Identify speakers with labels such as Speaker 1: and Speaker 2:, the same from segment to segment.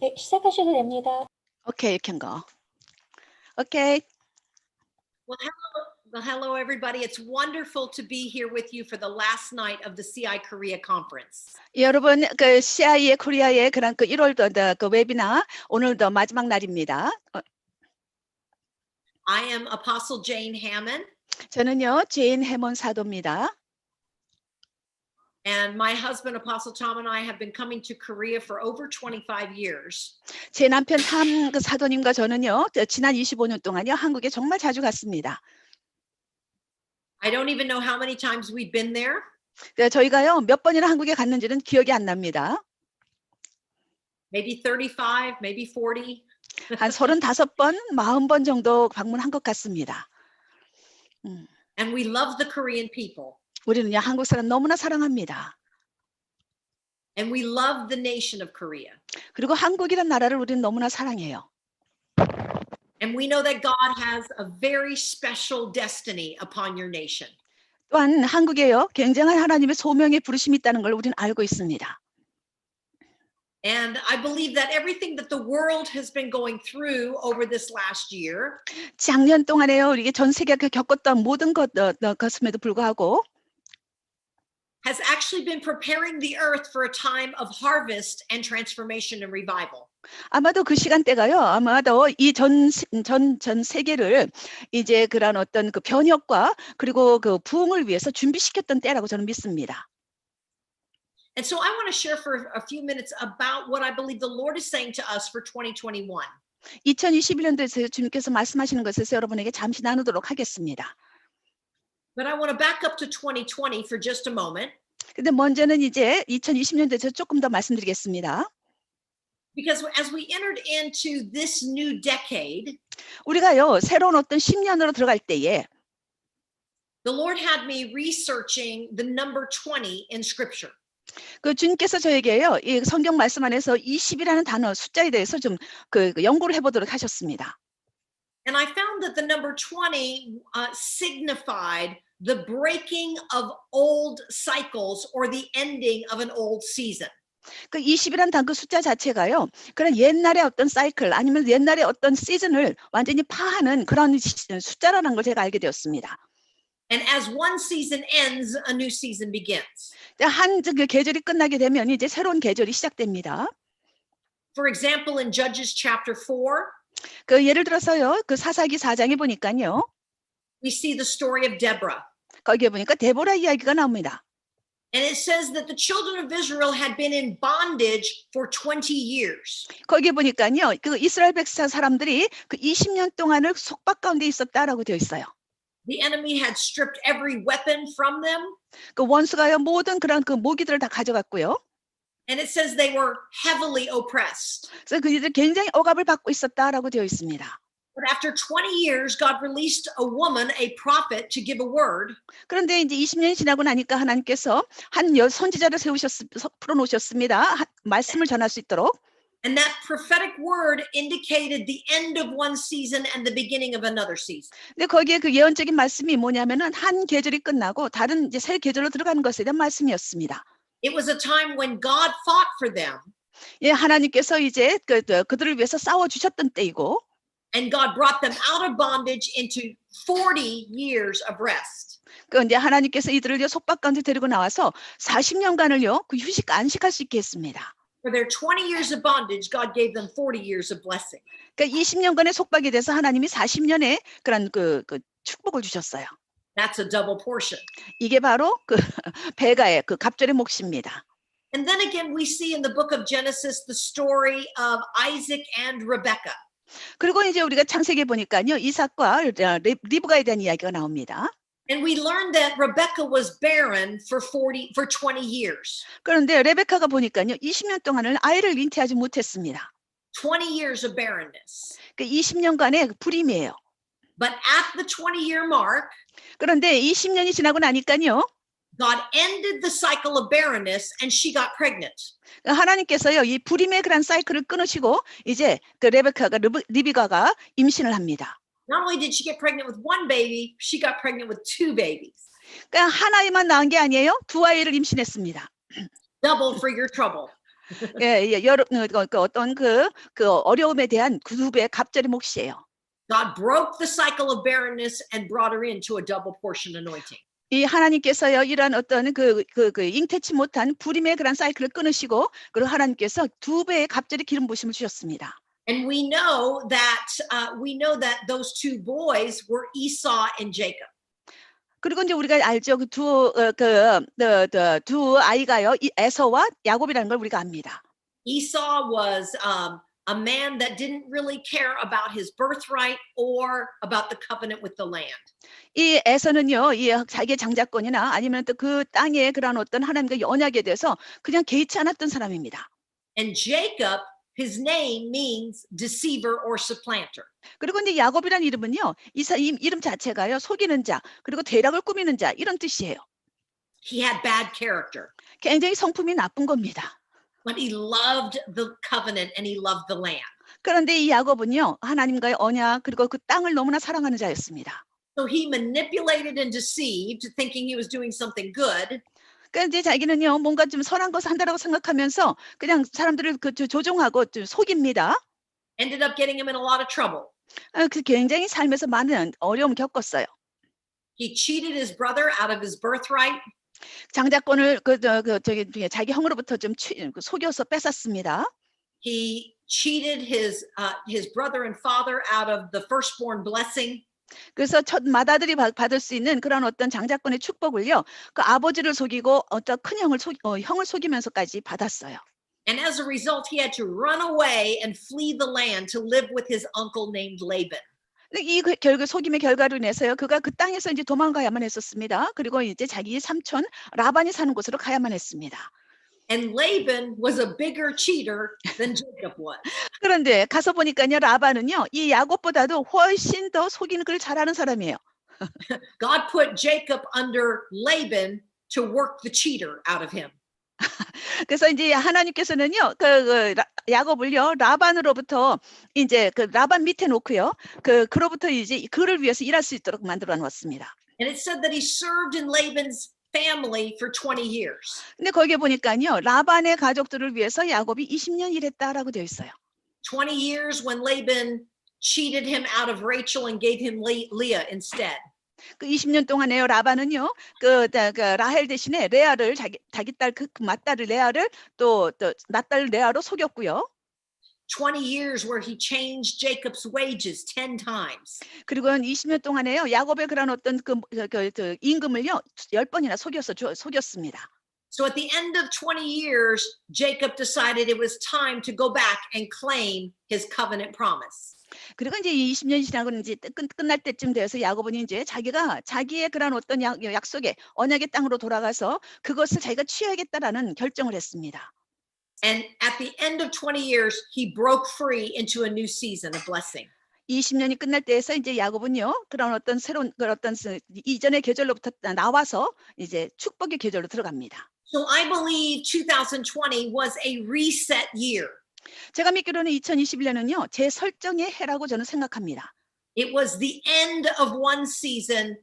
Speaker 1: 네, 시작하셔도 됩니다.
Speaker 2: Okay, you can go. Okay.
Speaker 3: Hello, everybody. It's wonderful to be here with you for the last night of the CI Korea conference.
Speaker 2: 여러분, 그 CI의 코리아의 그런 그 1월도 그 웨비나 오늘도 마지막 날입니다.
Speaker 3: I am Apostle Jane Hammond,
Speaker 2: 저는요, 제인 해몬 사도입니다.
Speaker 3: and my husband, Apostle Tom, and I have been coming to Korea for over 25 years.
Speaker 2: 제 남편 탐 그 사도님과 저는요, 지난 25년 동안요, 한국에 정말 자주 갔습니다.
Speaker 3: I don't even know how many times we've been there,
Speaker 2: 저희가요, 몇 번이나 한국에 갔는지는 기억이 안 납니다.
Speaker 3: maybe 35, maybe 40.
Speaker 2: 한 35번, 40번 정도 방문한 것 같습니다.
Speaker 3: And we love the Korean people,
Speaker 2: 우리는요, 한국 사람 너무나 사랑합니다.
Speaker 3: and we love the nation of Korea.
Speaker 2: 그리고 한국이란 나라를 우리는 너무나 사랑해요.
Speaker 3: And we know that God has a very special destiny upon your nation.
Speaker 2: 또한 한국에요, 굉장한 하나님의 소명의 부르심이 있다는 걸 우리는 알고 있습니다.
Speaker 3: And I believe that everything that the world has been going through over this last year
Speaker 2: 작년 동안에요, 우리 전 세계가 겪었던 모든 것임에도 불구하고
Speaker 3: has actually been preparing the earth for a time of harvest and transformation and revival.
Speaker 2: 아마도 그 시간대가요, 아마도 이 전 세계를 이제 그런 어떤 그 변혁과 그리고 그 부흥을 위해서 준비시켰던 때라고 저는 믿습니다.
Speaker 3: And so I want to share for a few minutes about what I believe the Lord is saying to us for 2021.
Speaker 2: 2021년도에서 주님께서 말씀하시는 것에서 여러분에게 잠시 나누도록 하겠습니다.
Speaker 3: But I want to back up to 2020 for just a moment.
Speaker 2: 근데 먼저는 이제 2020년도에서 조금 더 말씀드리겠습니다.
Speaker 3: Because as we entered into this new decade,
Speaker 2: 우리가요, 새로운 어떤 10년으로 들어갈 때에
Speaker 3: the Lord had me researching the number 20 in scripture.
Speaker 2: 그 주님께서 저에게요, 이 성경 말씀 안에서 20이라는 단어 숫자에 대해서 좀 그 연구를 해보도록 하셨습니다.
Speaker 3: And I found that the number 20 signified the breaking of old cycles or the ending of an old season.
Speaker 2: 그 20이라는 단그 숫자 자체가요, 그런 옛날의 어떤 사이클 아니면 옛날의 어떤 시즌을 완전히 파하는 그런 숫자라는 걸 제가 알게 되었습니다.
Speaker 3: And as one season ends, a new season begins.
Speaker 2: 한 그 계절이 끝나게 되면 이제 새로운 계절이 시작됩니다.
Speaker 3: For example, in Judges chapter 4,
Speaker 2: 그 예를 들어서요, 그 사사기 4장에 보니까요,
Speaker 3: we see the story of Deborah.
Speaker 2: 거기에 보니까 데보라 이야기가 나옵니다.
Speaker 3: And it says that the children of Israel had been in bondage for 20 years.
Speaker 2: 거기에 보니까요, 그 이스라엘 백성 사람들이 그 20년 동안을 속박 가운데 있었다라고 되어 있어요.
Speaker 3: The enemy had stripped every weapon from them.
Speaker 2: 그 원수가요, 모든 그런 그 무기들을 다 가져갔고요.
Speaker 3: And it says they were heavily oppressed.
Speaker 2: 그래서 그들이 굉장히 억압을 받고 있었다라고 되어 있습니다.
Speaker 3: But after 20 years, God released a woman, a prophet, to give a word.
Speaker 2: 그런데 이제 20년이 지나고 나니까 하나님께서 한 선지자를 풀어놓으셨습니다. 말씀을 전할 수 있도록.
Speaker 3: And that prophetic word indicated the end of one season and the beginning of another season.
Speaker 2: 근데 거기에 그 예언적인 말씀이 뭐냐면은 한 계절이 끝나고 다른 이제 새 계절로 들어가는 것에 대한 말씀이었습니다.
Speaker 3: It was a time when God fought for them.
Speaker 2: 예, 하나님께서 이제 그들을 위해서 싸워 주셨던 때이고,
Speaker 3: And God brought them out of bondage into 40 years of rest.
Speaker 2: 그 이제 하나님께서 이들을 속박 가운데 데리고 나와서 40년간을요, 그 안식할 수 있게 했습니다.
Speaker 3: For their 20 years of bondage, God gave them 40 years of blessing.
Speaker 2: 그러니까 20년간의 속박에 대해서 하나님이 40년의 그런 그 축복을 주셨어요.
Speaker 3: That's a double portion.
Speaker 2: 이게 바로 그 베가의 그 갑절의 몫입니다.
Speaker 3: And then again, we see in the book of Genesis the story of Isaac and Rebekah.
Speaker 2: 그리고 이제 우리가 창세기에 보니까요, 이삭과 리브가에 대한 이야기가 나옵니다.
Speaker 3: And we learned that Rebekah was barren for 20 years.
Speaker 2: 그런데 레베카가 보니까요, 20년 동안을 아이를 잉태하지 못했습니다.
Speaker 3: 20 years of barrenness.
Speaker 2: 그 20년간의 불임이에요.
Speaker 3: But at the 20-year mark,
Speaker 2: 그런데 20년이 지나고 나니까요,
Speaker 3: God ended the cycle of barrenness and she got pregnant.
Speaker 2: 하나님께서요, 이 불임의 그런 사이클을 끊으시고 이제 그 레베카가 리비가가 임신을 합니다.
Speaker 3: Not only did she get pregnant with one baby, she got pregnant with 2 babies.
Speaker 2: 그러니까 한 아이만 낳은 게 아니에요. 2 아이를 임신했습니다.
Speaker 3: Double for your trouble.
Speaker 2: 예, 예, 그 어떤 그 어려움에 대한 두 배의 갑절의 몫이에요.
Speaker 3: God broke the cycle of barrenness and brought her into a double portion anointing.
Speaker 2: 이 하나님께서요, 이러한 어떤 그 잉태치 못한 불임의 그런 사이클을 끊으시고, 그리고 하나님께서 두 배의 갑절의 기름 부심을 주셨습니다.
Speaker 3: And we know that those two boys were Esau and Jacob.
Speaker 2: 그리고 이제 우리가 알죠. 두 아이가요, 이 에서와 야곱이라는 걸 우리가 압니다.
Speaker 3: Esau was a man that didn't really care about his birthright or about the covenant with the land.
Speaker 2: 이 에서는요, 이 자기의 장자권이나 아니면 또 그 땅의 그런 어떤 하나님과 언약에 대해서 그냥 개의치 않았던 사람입니다.
Speaker 3: And Jacob, his name means deceiver or supplanter.
Speaker 2: 그리고 이제 야곱이라는 이름은요, 이 이름 자체가요, 속이는 자, 그리고 대략을 꾸미는 자, 이런 뜻이에요.
Speaker 3: He had bad character,
Speaker 2: 굉장히 성품이 나쁜 겁니다.
Speaker 3: but he loved the covenant and he loved the land.
Speaker 2: 그런데 이 야곱은요, 하나님과의 언약, 그리고 그 땅을 너무나 사랑하는 자였습니다.
Speaker 3: So he manipulated and deceived, thinking he was doing something good.
Speaker 2: 그러니까 이제 자기는요, 뭔가 좀 선한 것을 한다라고 생각하면서 그냥 사람들을 조종하고 좀 속입니다.
Speaker 3: Ended up getting him in a lot of trouble.
Speaker 2: 그 굉장히 삶에서 많은 어려움을 겪었어요.
Speaker 3: He cheated his brother out of his birthright.
Speaker 2: 장자권을 자기 형으로부터 좀 속여서 뺏었습니다.
Speaker 3: He cheated his brother and father out of the firstborn blessing.
Speaker 2: 그래서 첫 맏아들이 받을 수 있는 그런 어떤 장자권의 축복을요, 그 아버지를 속이고 어떤 큰 형을 속이면서까지 받았어요.
Speaker 3: And as a result, he had to run away and flee the land to live with his uncle named Laban.
Speaker 2: 이 결국 속임의 결과로 인해서요, 그가 그 땅에서 이제 도망가야만 했었습니다. 그리고 이제 자기 삼촌 라반이 사는 곳으로 가야만 했습니다.
Speaker 3: And Laban was a bigger cheater than Jacob was.
Speaker 2: 그런데 가서 보니까요, 라반은요, 이 야곱보다도 훨씬 더 속이는 걸 잘하는 사람이에요.
Speaker 3: God put Jacob under Laban to work the cheater out of him.
Speaker 2: 그래서 이제 하나님께서는요, 야곱을요, 라반으로부터 이제 그 라반 밑에 놓고요, 그로부터 이제 그를 위해서 일할 수 있도록 만들어 놓았습니다.
Speaker 3: And it said that he served in Laban's family for 20 years.
Speaker 2: 근데 거기에 보니까요, 라반의 가족들을 위해서 야곱이 20년 일했다라고 되어 있어요.
Speaker 3: 20 years when Laban cheated him out of Rachel and gave him Leah instead.
Speaker 2: 그 20년 동안에요, 라반은요, 라헬 대신에 레아를 자기 딸 그 맏딸을 레아를 또 맏딸 레아로 속였고요.
Speaker 3: 20 years where he changed Jacob's wages 10 times.
Speaker 2: 그리고 20년 동안에요, 야곱의 그런 어떤 임금을요, 10번이나 속였습니다.
Speaker 3: So at the end of 20 years, Jacob decided it was time to go back and claim his covenant promise.
Speaker 2: 그리고 이제 20년이 지나고 이제 끝날 때쯤 돼서 야곱은 이제 자기의 그런 어떤 약속의 언약의 땅으로 돌아가서 그것을 자기가 취하겠다라는 결정을 했습니다.
Speaker 3: And at the end of 20 years, he broke free into a new season of blessing.
Speaker 2: 20년이 끝날 때에서 이제 야곱은요, 그런 어떤 새로운 이전의 계절로부터 나와서 이제 축복의 계절로 들어갑니다.
Speaker 3: So I believe 2020 was a reset year.
Speaker 2: 제가 믿기로는 2021년은요, 제 설정의 해라고 저는 생각합니다.
Speaker 3: It was the end of one season,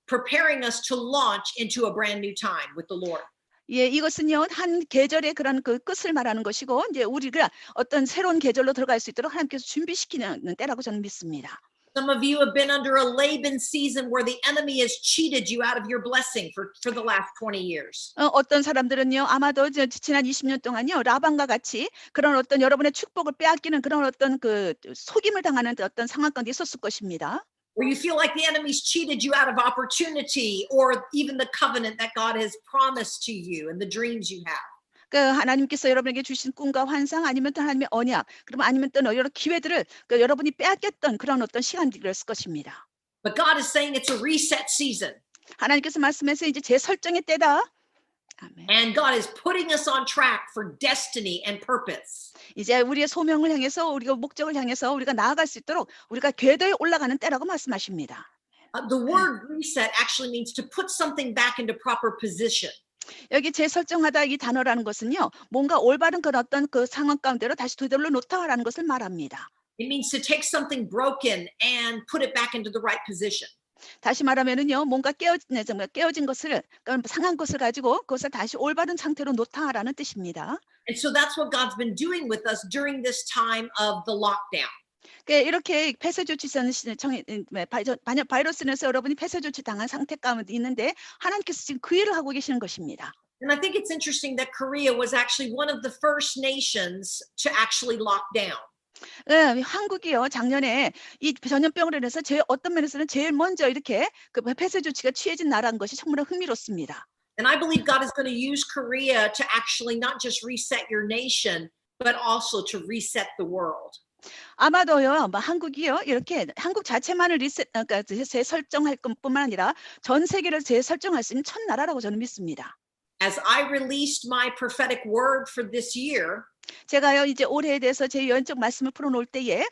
Speaker 3: preparing us to launch into a brand new time with the Lord.
Speaker 2: 예, 이것은요, 한 계절의 그런 그 끝을 말하는 것이고, 이제 우리가 어떤 새로운 계절로 들어갈 수 있도록 하나님께서 준비시키는 때라고 저는 믿습니다.
Speaker 3: Some of you have been under a Laban season where the enemy has cheated you out of your blessing for the last 20 years.
Speaker 2: 어떤 사람들은요, 아마도 지난 20년 동안요, 라반과 같이 그런 어떤 여러분의 축복을 빼앗기는 그런 어떤 그 속임을 당하는 어떤 상황 가운데 있었을 것입니다.
Speaker 3: Where you feel like the enemy's cheated you out of opportunity or even the covenant that God has promised to you and the dreams you have.
Speaker 2: 하나님께서 여러분에게 주신 꿈과 환상, 아니면 또 하나님의 언약, 그러면 아니면 또 여러 기회들을 여러분이 빼앗겼던 그런 어떤 시간들이었을 것입니다.
Speaker 3: But God is saying it's a reset season.
Speaker 2: 하나님께서 말씀해서 이제 제 설정의 때다. 아멘.
Speaker 3: And God is putting us on track for destiny and purpose.
Speaker 2: 이제 우리의 소명을 향해서, 우리가 목적을 향해서 우리가 나아갈 수 있도록 우리가 궤도에 올라가는 때라고 말씀하십니다.
Speaker 3: The word reset actually means to put something back into proper position.
Speaker 2: 여기 재설정하다 이 단어라는 것은요, 뭔가 올바른 그런 어떤 그 상황 가운데로 다시 되돌려 놓다라는 것을 말합니다.
Speaker 3: It means to take something broken and put it back into the right position.
Speaker 2: 다시 말하면은요, 뭔가 깨어진 것을, 상한 것을 가지고 그것을 다시 올바른 상태로 놓다라는 뜻입니다.
Speaker 3: And so that's what God's been doing with us during this time of the lockdown.
Speaker 2: 이렇게 폐쇄 조치는 바이러스에서 여러분이 폐쇄 조치 당한 상태 가운데 있는데 하나님께서 지금 그 일을 하고 계시는 것입니다.
Speaker 3: And I think it's interesting that Korea was actually one of the first nations to actually lock down.
Speaker 2: 한국이요 작년에 이 전염병으로 인해서 어떤 면에서는 제일 먼저 이렇게 그 폐쇄 조치가 취해진 나라인 것이 정말 흥미롭습니다.
Speaker 3: And I believe God is going to use Korea to actually not just reset your nation, but also to reset the world.
Speaker 2: 아마도요, 한국이요 이렇게 한국 자체만을 그러니까 재설정할 것뿐만 아니라 전 세계를 재설정할 수 있는 첫 나라라고 저는 믿습니다.
Speaker 3: As I released my prophetic word for this year,
Speaker 2: 제가요 이제 올해에 대해서 제 예언적 말씀을 풀어놓을 때에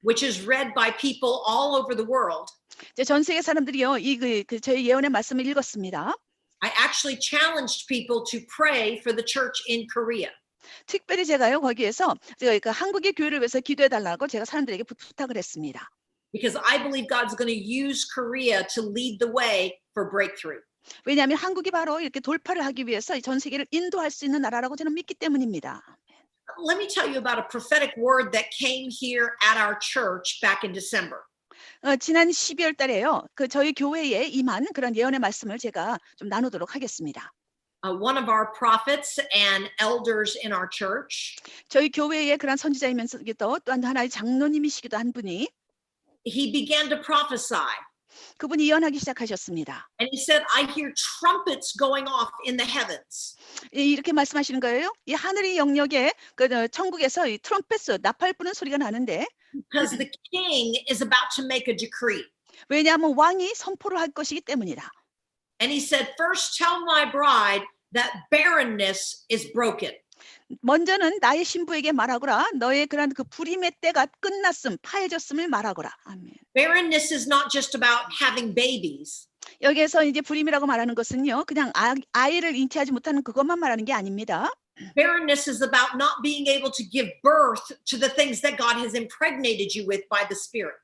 Speaker 3: which is read by people all over the world,
Speaker 2: 이제 전 세계 사람들이요 저희 예언의 말씀을 읽었습니다.
Speaker 3: I actually challenged people to pray for the church in Korea.
Speaker 2: 특별히 제가요 거기에서 그 한국의 교회를 위해서 기도해달라고 제가 사람들에게 부탁을 했습니다.
Speaker 3: Because I believe God's going to use Korea to lead the way for breakthrough.
Speaker 2: 왜냐하면 한국이 바로 이렇게 돌파를 하기 위해서 전 세계를 인도할 수 있는 나라라고 저는 믿기 때문입니다.
Speaker 3: Let me tell you about a prophetic word that came here at our church back in December.
Speaker 2: 지난 12월 달에요. 저희 교회에 임한 그런 예언의 말씀을 제가 좀 나누도록 하겠습니다.
Speaker 3: One of our prophets and elders in our church,
Speaker 2: 저희 교회의 그런 선지자이면서도 또한 하나의 장로님이시기도 한 분이
Speaker 3: he began to prophesy.
Speaker 2: 그분이 예언하기 시작하셨습니다.
Speaker 3: And he said, I hear trumpets going off in the heavens.
Speaker 2: 이렇게 말씀하시는 거예요. 이 하늘의 영역에 천국에서 이 트럼펫 나팔 부는 소리가 나는데
Speaker 3: Because the king is about to make a decree.
Speaker 2: 왜냐하면 왕이 선포를 할 것이기 때문이다.
Speaker 3: And he said, first tell my bride that barrenness is broken.
Speaker 2: 먼저는 나의 신부에게 말하거라. 너의 그런 그 불임의 때가 끝났음, 파해졌음을 말하거라. 아멘.
Speaker 3: Barrenness is not just about having babies.
Speaker 2: 여기에서 이제 불임이라고 말하는 것은요, 그냥 아이를 잉태하지 못하는 그것만 말하는 게 아닙니다.
Speaker 3: Barrenness is about not being able to give birth to the things that God has impregnated you with by the Spirit.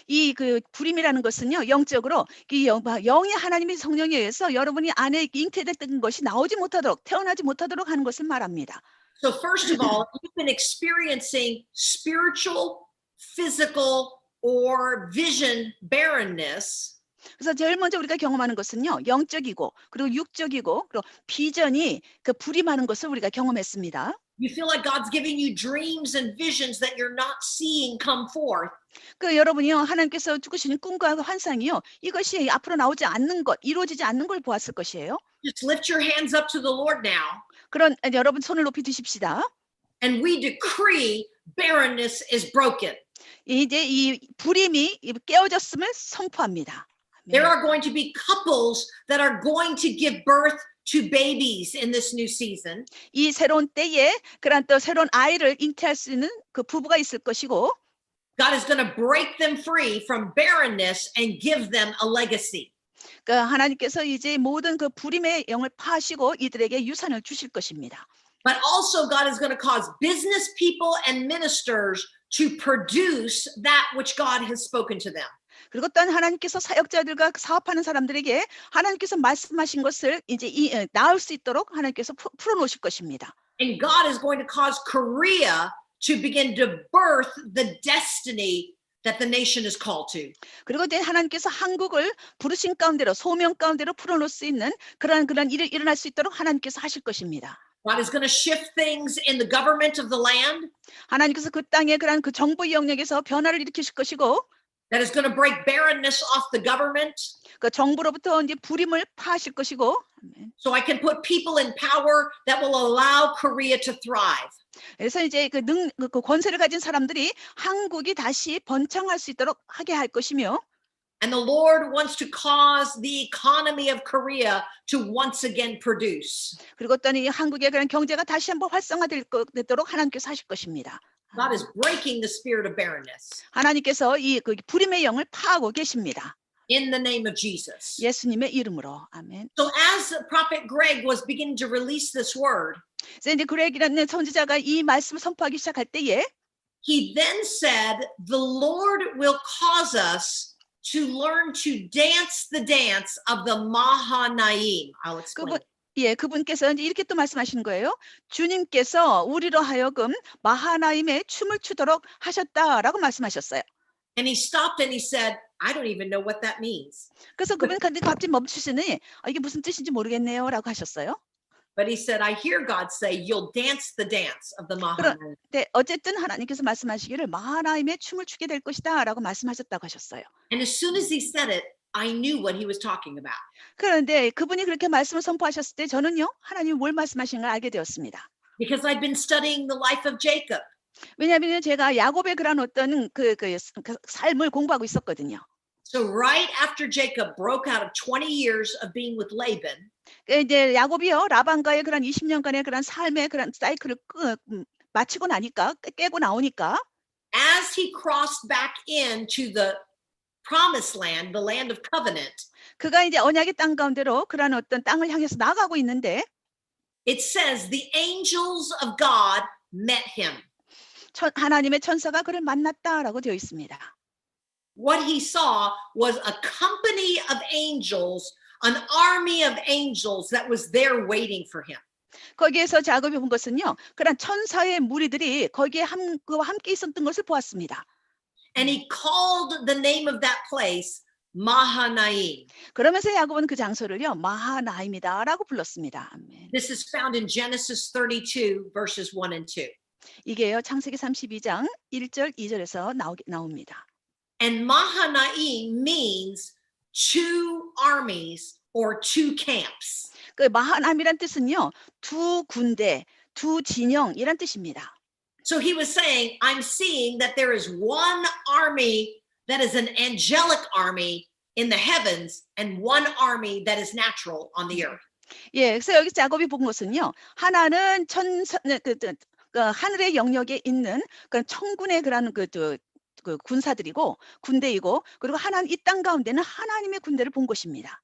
Speaker 2: 이 불임이라는 것은요, 영적으로 영이 하나님의 성령에 의해서 여러분이 안에 잉태됐던 것이 나오지 못하도록, 태어나지 못하도록 하는 것을 말합니다.
Speaker 3: So first of all, you've been experiencing spiritual, physical, or vision barrenness.
Speaker 2: 그래서 제일 먼저 우리가 경험하는 것은요, 영적이고 그리고 육적이고 그리고 비전이 불임하는 것을 우리가 경험했습니다.
Speaker 3: You feel like God's giving you dreams and visions that you're not seeing come forth.
Speaker 2: 여러분이요, 하나님께서 주시는 꿈과 환상이요, 이것이 앞으로 나오지 않는 것, 이루어지지 않는 걸 보았을 것이에요.
Speaker 3: Just lift your hands up to the Lord now.
Speaker 2: 그런 여러분 손을 높이 드십시다.
Speaker 3: And we decree barrenness is broken.
Speaker 2: 이제 이 불임이 깨어졌음을 선포합니다.
Speaker 3: There are going to be couples that are going to give birth to babies in this new season.
Speaker 2: 이 새로운 때에 그런 또 새로운 아이를 잉태할 수 있는 그 부부가 있을 것이고,
Speaker 3: God is going to break them free from barrenness and give them a legacy.
Speaker 2: 하나님께서 이제 모든 그 불임의 영을 파하시고 이들에게 유산을 주실 것입니다.
Speaker 3: But also God is going to cause business people and ministers to produce that which God has spoken to them.
Speaker 2: 그리고 또한 하나님께서 사역자들과 사업하는 사람들에게 하나님께서 말씀하신 것을 이제 나올 수 있도록 하나님께서 풀어놓으실 것입니다.
Speaker 3: And God is going to cause Korea to begin to birth the destiny that the nation is called to.
Speaker 2: 그리고 이제 하나님께서 한국을 부르신 가운데로 소명 가운데로 풀어놓을 수 있는 그런 일이 일어날 수 있도록 하나님께서 하실 것입니다.
Speaker 3: God is going to shift things in the government of the land.
Speaker 2: 하나님께서 그 땅의 그런 그 정부 영역에서 변화를 일으키실 것이고,
Speaker 3: That is going to break barrenness off the government.
Speaker 2: 그 정부로부터 이제 불임을 파하실 것이고,
Speaker 3: So I can put people in power that will allow Korea to thrive.
Speaker 2: 그래서 이제 그 권세를 가진 사람들이 한국이 다시 번창할 수 있도록 하게 할 것이며,
Speaker 3: And the Lord wants to cause the economy of Korea to once again produce.
Speaker 2: 그리고 또 이 한국의 그런 경제가 다시 한번 활성화되도록 하나님께서 하실 것입니다.
Speaker 3: God is breaking the spirit of barrenness
Speaker 2: 하나님께서 이 불임의 영을 파하고 계십니다.
Speaker 3: in the name of Jesus.
Speaker 2: 예수님의 이름으로. 아멘.
Speaker 3: So as Prophet Greg was beginning to release this word,
Speaker 2: 그래서 이제 그렉이라는 선지자가 이 말씀을 선포하기 시작할 때에
Speaker 3: he then said, the Lord will cause us to learn to dance the dance of the Mahanaim. I'll explain.
Speaker 2: 예, 그분께서 이제 이렇게 또 말씀하시는 거예요. 주님께서 우리로 하여금 마하나임의 춤을 추도록 하셨다라고 말씀하셨어요.
Speaker 3: And he stopped and he said, I don't even know what that means.
Speaker 2: 그래서 그분이 갑자기 멈추시더니 이게 무슨 뜻인지 모르겠네요라고 하셨어요.
Speaker 3: But he said, I hear God say, you'll dance the dance of the Mahanaim.
Speaker 2: 그런데 어쨌든 하나님께서 말씀하시기를 마하나임의 춤을 추게 될 것이다라고 말씀하셨다고 하셨어요.
Speaker 3: And as soon as he said it, I knew what he was talking about.
Speaker 2: 그런데 그분이 그렇게 말씀을 선포하셨을 때 저는요, 하나님이 뭘 말씀하시는 걸 알게 되었습니다.
Speaker 3: Because I'd been studying the life of Jacob.
Speaker 2: 왜냐하면 제가 야곱의 그런 어떤 그 삶을 공부하고 있었거든요.
Speaker 3: So right after Jacob broke out of 20 years of being with Laban,
Speaker 2: 이제 야곱이요, 라반과의 그런 20년간의 그런 삶의 그런 사이클을 마치고 나니까, 깨고 나오니까,
Speaker 3: as he crossed back into the promised land, the land of covenant,
Speaker 2: 그가 이제 언약의 땅 가운데로 그런 어떤 땅을 향해서 나가고 있는데,
Speaker 3: it says the angels of God met him.
Speaker 2: 하나님의 천사가 그를 만났다라고 되어 있습니다.
Speaker 3: What he saw was a company of angels, an army of angels that was there waiting for him.
Speaker 2: 거기에서 작업해 본 것은요, 그런 천사의 무리들이 거기에 그와 함께 있었던 것을 보았습니다.
Speaker 3: And he called the name of that place Mahanaim.
Speaker 2: 그러면서 야곱은 그 장소를요, 마하나임이다라고 불렀습니다. 아멘.
Speaker 3: This is found in Genesis 32, verses 1 and 2.
Speaker 2: 이게요, 창세기 32장 1절, 2절에서 나옵니다.
Speaker 3: And Mahanaim means two armies or two camps.
Speaker 2: 그 마하나임이란 뜻은요, 두 군대, 두 진영이란 뜻입니다.
Speaker 3: So he was saying, I'm seeing that there is one army that is an angelic army in the heavens and one army that is natural on the earth.
Speaker 2: 예, 그래서 여기 야곱이 본 것은요, 하나는 하늘의 영역에 있는 그 천군의 그런 그 군사들이고 군대이고, 그리고 하나는 이 땅 가운데는 하나님의 군대를 본 것입니다.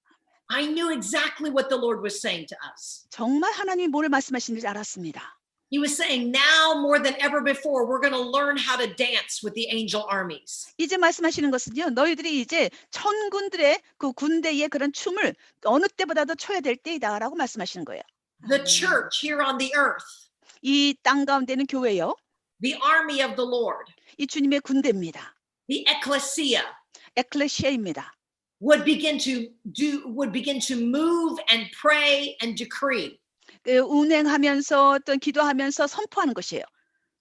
Speaker 3: I knew exactly what the Lord was saying to us.
Speaker 2: 정말 하나님이 뭘 말씀하시는지 알았습니다.
Speaker 3: He was saying, now more than ever before, we're going to learn how to dance with the angel armies.
Speaker 2: 이제 말씀하시는 것은요, 너희들이 이제 천군들의 그 군대의 그런 춤을 어느 때보다도 춰야 될 때이다라고 말씀하시는 거예요.
Speaker 3: The church here on the earth,
Speaker 2: 이 땅 가운데는 교회요,
Speaker 3: the army of the Lord,
Speaker 2: 이 주님의 군대입니다.
Speaker 3: the ecclesia,
Speaker 2: 에클레시아입니다.
Speaker 3: would begin to move and pray and decree.
Speaker 2: 운행하면서 어떤 기도하면서 선포하는 것이에요.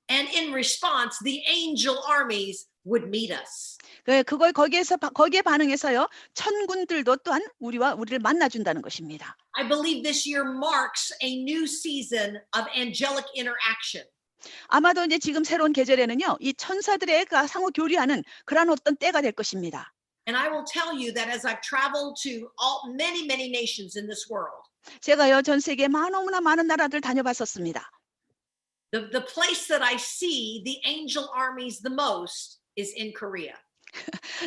Speaker 3: And in response, the angel armies would meet us.
Speaker 2: 거기에 반응해서요, 천군들도 또한 우리를 만나준다는 것입니다.
Speaker 3: I believe this year marks a new season of angelic interaction.
Speaker 2: 아마도 이제 지금 새로운 계절에는요, 이 천사들의 상호 교류하는 그런 어떤 때가 될 것입니다.
Speaker 3: And I will tell you that as I've traveled to many nations in this world,
Speaker 2: 제가요, 전 세계 너무나 많은 나라들 다녀봤었습니다.
Speaker 3: the place that I see the angel armies the most is in Korea.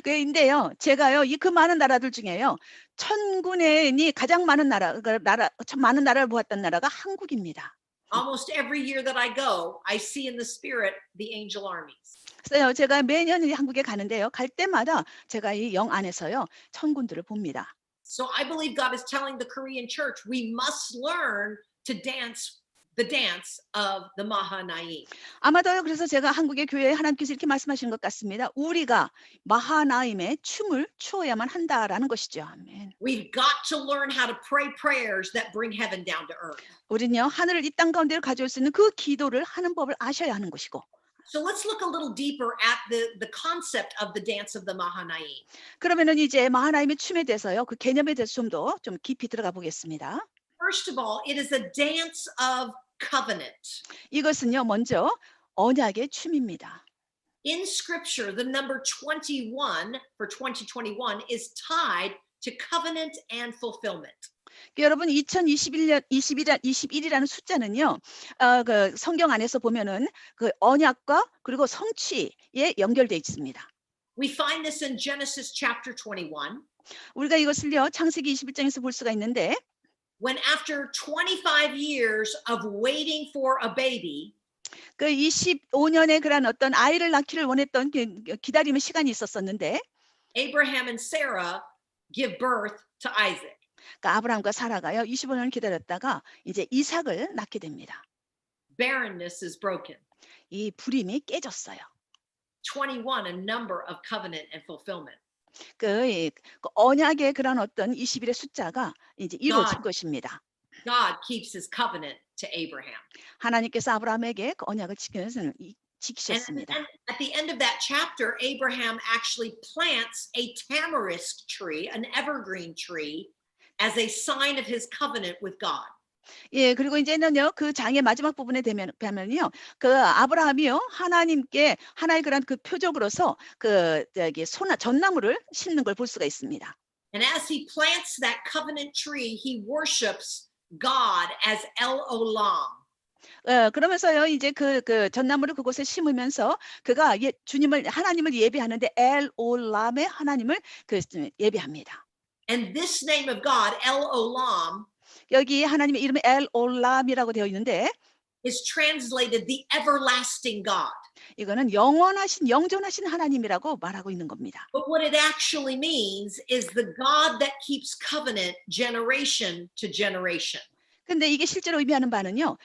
Speaker 2: 그인데요, 제가요, 그 많은 나라들 중에요, 천군이 가장 많은 많은 나라를 보았던 나라가 한국입니다.
Speaker 3: Almost every year that I go, I see in the spirit the angel armies.
Speaker 2: 그래서 제가 매년 한국에 가는데요, 갈 때마다 제가 이 영 안에서요, 천군들을 봅니다.
Speaker 3: So I believe God is telling the Korean church we must learn to dance the dance of the Mahanaim.
Speaker 2: 아마도요, 그래서 제가 한국의 교회에 하나님께서 이렇게 말씀하시는 것 같습니다. 우리가 마하나임의 춤을 추어야만 한다라는 것이죠. 아멘.
Speaker 3: We've got to learn how to pray prayers that bring heaven down to earth.
Speaker 2: 우리는요, 하늘을 이 땅 가운데로 가져올 수 있는 그 기도를 하는 법을 아셔야 하는 것이고.
Speaker 3: So let's look a little deeper at the concept of the dance of the Mahanaim.
Speaker 2: 그러면은 이제 마하나임의 춤에 대해서요, 그 개념에 대해서 좀 깊이 들어가 보겠습니다.
Speaker 3: First of all, it is a dance of covenant.
Speaker 2: 이것은요, 먼저 언약의 춤입니다.
Speaker 3: In scripture, the number 21 for 2021 is tied to covenant and fulfillment.
Speaker 2: 여러분, 21이라는 숫자는요, 그 성경 안에서 보면은 그 언약과 그리고 성취에 연결되어 있습니다.
Speaker 3: We find this in Genesis chapter 21.
Speaker 2: 우리가 이것을요, 창세기 21장에서 볼 수가 있는데,
Speaker 3: when after 25 years of waiting for a baby,
Speaker 2: 그 25년의 그런 어떤 아이를 낳기를 원했던 기다림의 시간이 있었었는데,
Speaker 3: Abraham and Sarah give birth to Isaac.
Speaker 2: 그러니까 아브라함과 사라가요 25년을 기다렸다가 이제 이삭을 낳게 됩니다.
Speaker 3: Barrenness is broken.
Speaker 2: 이 불임이 깨졌어요.
Speaker 3: 21, a number of covenant and fulfillment.
Speaker 2: 그 언약의 그런 어떤 20일의 숫자가 이제
Speaker 3: God,
Speaker 2: 이루어진 것입니다.
Speaker 3: God keeps his covenant to Abraham.
Speaker 2: 하나님께서 아브라함에게 그 언약을
Speaker 3: And
Speaker 2: 지키셨습니다.
Speaker 3: at the end of that chapter, Abraham actually plants a tamarisk tree, an evergreen tree, as a sign of his covenant with God.
Speaker 2: 예, 그리고 이제는요, 그 장의 마지막 부분에 되면요, 그 아브라함이요, 하나님께 하나의 그런 그 표적으로서 전나무를 심는 걸 볼 수가 있습니다.
Speaker 3: And as he plants that covenant tree, he worships God as El Olam.
Speaker 2: 그러면서요, 이제 그 전나무를 그곳에 심으면서 그가 하나님을 예배하는데 엘 올람의 하나님을 예배합니다.
Speaker 3: And this name of God, El Olam,
Speaker 2: 여기 하나님의 이름이 엘 올람이라고 되어 있는데
Speaker 3: is translated the everlasting God.
Speaker 2: 이거는 영존하신 하나님이라고 말하고 있는 겁니다.
Speaker 3: But what it actually means is the God that keeps covenant generation to generation.
Speaker 2: 근데 이게 실제로 의미하는 바는요,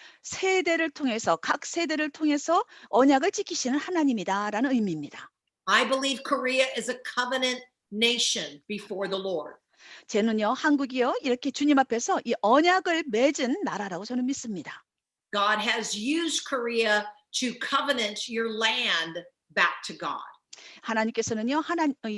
Speaker 2: 각 세대를 통해서 언약을 지키시는 하나님이다라는 의미입니다.
Speaker 3: I believe Korea is a covenant nation before the Lord.
Speaker 2: 저는요, 한국이요, 이렇게 주님 앞에서 이 언약을 맺은 나라라고 저는 믿습니다.
Speaker 3: God has used Korea to covenant your land back to God.
Speaker 2: 하나님께서는요,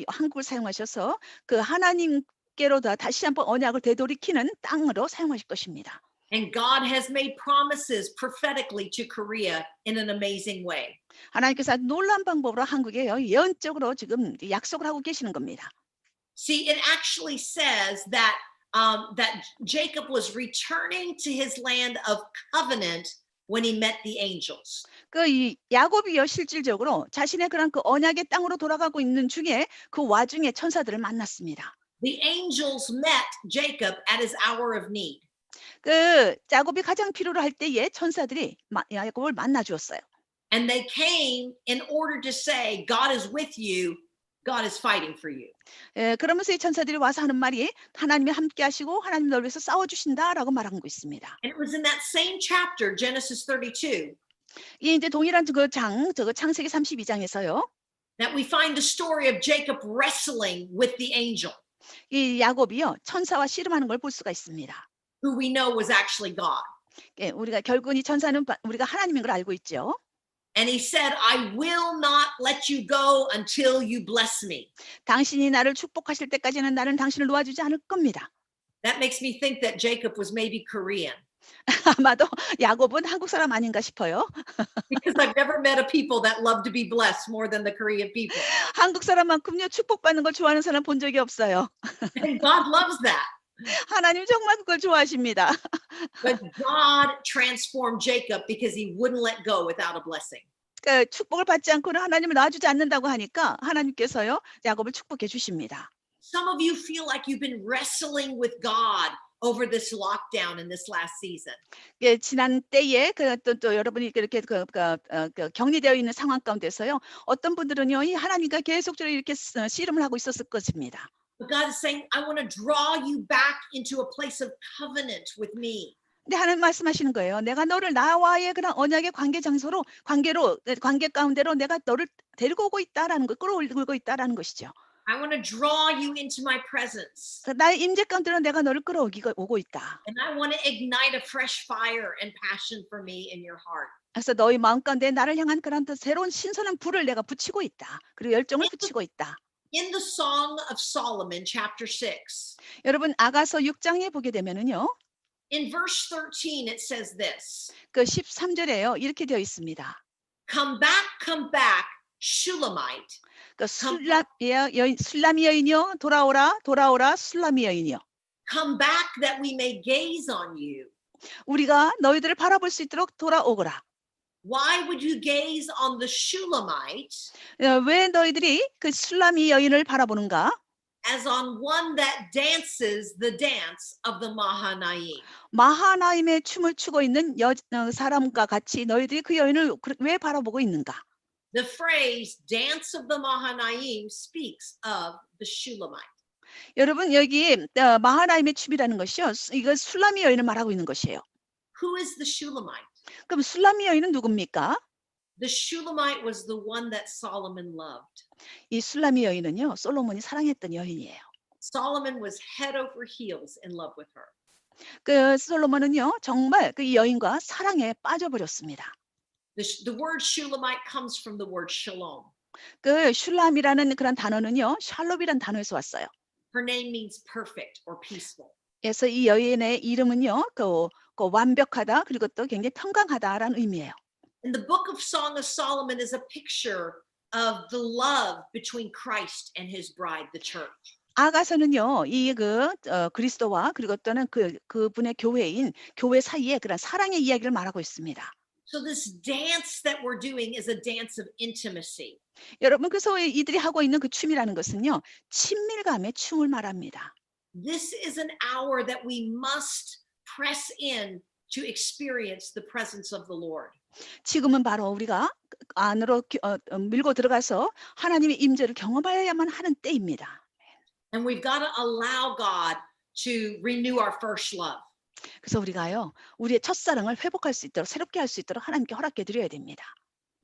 Speaker 2: 한국을 사용하셔서 그 하나님께로 다시 한번 언약을 되돌이키는 땅으로 사용하실 것입니다.
Speaker 3: And God has made promises prophetically to Korea in an amazing way.
Speaker 2: 하나님께서 아주 놀라운 방법으로 한국에요, 예언적으로 지금 약속을 하고 계시는 겁니다.
Speaker 3: See, it actually says that that Jacob was returning to his land of covenant when he met the angels.
Speaker 2: 이 야곱이요, 실질적으로 자신의 그런 그 언약의 땅으로 돌아가고 있는 중에 그 와중에 천사들을 만났습니다.
Speaker 3: The angels met Jacob at his hour of need.
Speaker 2: 야곱이 가장 필요로 할 때에 천사들이 야곱을 만나 주었어요.
Speaker 3: And they came in order to say, God is with you, God is fighting for you.
Speaker 2: 그러면서 이 천사들이 와서 하는 말이 하나님이 함께 하시고 하나님 너를 위해서 싸워 주신다라고 말한 거 있습니다.
Speaker 3: And it was in that same chapter, Genesis 32,
Speaker 2: 이 이제 동일한 창세기 32장에서요.
Speaker 3: that we find the story of Jacob wrestling with the angel,
Speaker 2: 이 야곱이요, 천사와 씨름하는 걸 볼 수가 있습니다.
Speaker 3: who we know was actually God.
Speaker 2: 우리가 결국은 이 천사는 우리가 하나님인 걸 알고 있죠.
Speaker 3: And he said, I will not let you go until you bless me.
Speaker 2: 당신이 나를 축복하실 때까지는 나는 당신을 놓아주지 않을 겁니다.
Speaker 3: That makes me think that Jacob was maybe Korean,
Speaker 2: 아마도 야곱은 한국 사람 아닌가 싶어요.
Speaker 3: because I've never met a people that love to be blessed more than the Korean people.
Speaker 2: 한국 사람만큼요, 축복받는 걸 좋아하는 사람 본 적이 없어요.
Speaker 3: And God loves that.
Speaker 2: 하나님 정말 그걸 좋아하십니다.
Speaker 3: But God transformed Jacob because he wouldn't let go without a blessing.
Speaker 2: 축복을 받지 않고는 하나님을 놔주지 않는다고 하니까 하나님께서요, 야곱을 축복해 주십니다.
Speaker 3: Some of you feel like you've been wrestling with God over this lockdown in this last season.
Speaker 2: 지난 때에 또 여러분이 이렇게 격리되어 있는 상황 가운데서요, 어떤 분들은요, 이 하나님과 계속적으로 이렇게 씨름을 하고 있었을 것입니다.
Speaker 3: But God is saying, I want to draw you back into a place of covenant with me.
Speaker 2: 근데 하나님 말씀하시는 거예요. 내가 너를 나와의 그런 언약의 관계 가운데로 내가 너를 데리고 오고 있다라는 걸, 끌어올리고 있다라는 것이죠.
Speaker 3: I want to draw you into my presence.
Speaker 2: 나의 임재 가운데로 내가 너를 끌어오고 있다.
Speaker 3: And I want to ignite a fresh fire and passion for me in your heart.
Speaker 2: 그래서 너희 마음 가운데 나를 향한 그런 새로운 신선한 불을 내가 붙이고 있다. 그리고 열정을 붙이고 있다.
Speaker 3: In the Song of Solomon, chapter 6,
Speaker 2: 여러분 아가서 6장에 보게 되면은요,
Speaker 3: in verse 13, it says this,
Speaker 2: 13절에요, 이렇게 되어 있습니다.
Speaker 3: come back, Shulamite.
Speaker 2: 술라미 여인이여 돌아오라 술라미 여인이여.
Speaker 3: Come back that we may gaze on you.
Speaker 2: 우리가 너희들을 바라볼 수 있도록 돌아오거라.
Speaker 3: Why would you gaze on the Shulamite
Speaker 2: 왜 너희들이 그 술라미 여인을 바라보는가?
Speaker 3: as on one that dances the dance of the Mahanaim?
Speaker 2: 마하나임의 춤을 추고 있는 사람과 같이 너희들이 그 여인을 왜 바라보고 있는가?
Speaker 3: The phrase dance of the Mahanaim speaks of the Shulamite.
Speaker 2: 여러분 여기 마하나임의 춤이라는 것이요. 이거 술라미 여인을 말하고 있는 것이에요.
Speaker 3: Who is the Shulamite?
Speaker 2: 그럼 술라미 여인은 누굽니까?
Speaker 3: The Shulamite was the one that Solomon loved.
Speaker 2: 이 술라미 여인은요. 솔로몬이 사랑했던 여인이에요.
Speaker 3: Solomon was head over heels in love with her.
Speaker 2: 그 솔로몬은요. 정말 그 여인과 사랑에 빠져버렸습니다.
Speaker 3: The word Shulamite comes from the word shalom.
Speaker 2: 그 슐람이라는 그런 단어는요. 샬롬이라는 단어에서 왔어요.
Speaker 3: Her name means perfect or peaceful.
Speaker 2: 그래서 이 여인의 이름은요. 그 완벽하다 그리고 또 굉장히 평강하다라는 의미예요.
Speaker 3: And the book of Song of Solomon is a picture of the love between Christ and his bride, the church.
Speaker 2: 아가서는요. 이 그리스도와 그리고 또는 그분의 교회 사이에 그런 사랑의 이야기를 말하고 있습니다.
Speaker 3: So this dance that we're doing is a dance of intimacy.
Speaker 2: 여러분 그래서 이들이 하고 있는 그 춤이라는 것은요. 친밀감의 춤을 말합니다.
Speaker 3: This is an hour that we must press in to experience the presence of the Lord.
Speaker 2: 지금은 바로 우리가 안으로 밀고 들어가서 하나님의 임재를 경험해야만 하는 때입니다.
Speaker 3: And we've got to allow God to renew our first love.
Speaker 2: 그래서 우리가요. 우리의 첫사랑을 회복할 수 있도록 새롭게 할 수 있도록 하나님께 허락해 드려야 됩니다.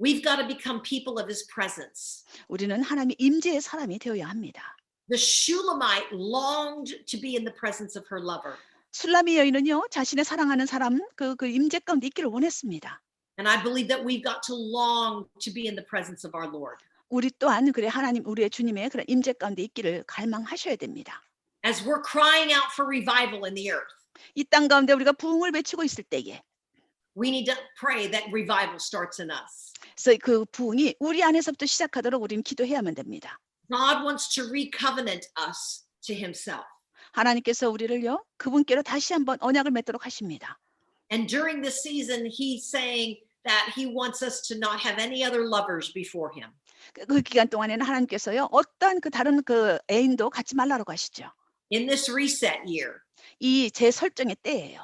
Speaker 3: We've got to become people of his presence.
Speaker 2: 우리는 하나님의 임재의 사람이 되어야 합니다.
Speaker 3: The Shulamite longed to be in the presence of her lover.
Speaker 2: 술라미 여인은요. 자신의 사랑하는 사람 그 임재 가운데 있기를 원했습니다.
Speaker 3: And I believe that we've got to long to be in the presence of our Lord.
Speaker 2: 우리 또한 그래 하나님 우리의 주님의 그런 임재 가운데 있기를 갈망하셔야 됩니다.
Speaker 3: As we're crying out for revival in the earth,
Speaker 2: 이 땅 가운데 우리가 부흥을 외치고 있을 때에
Speaker 3: we need to pray that revival starts in us.
Speaker 2: 그래서 그 부흥이 우리 안에서부터 시작하도록 우리는 기도해야만 됩니다.
Speaker 3: God wants to recovenant us to himself.
Speaker 2: 하나님께서 우리를요. 그분께로 다시 한번 언약을 맺도록 하십니다.
Speaker 3: And during this season, he's saying that he wants us to not have any other lovers before him.
Speaker 2: 그 기간 동안에는 하나님께서요. 어떠한 다른 애인도 갖지 말라고 하시죠.
Speaker 3: In this reset year,
Speaker 2: 이 재설정의 때예요.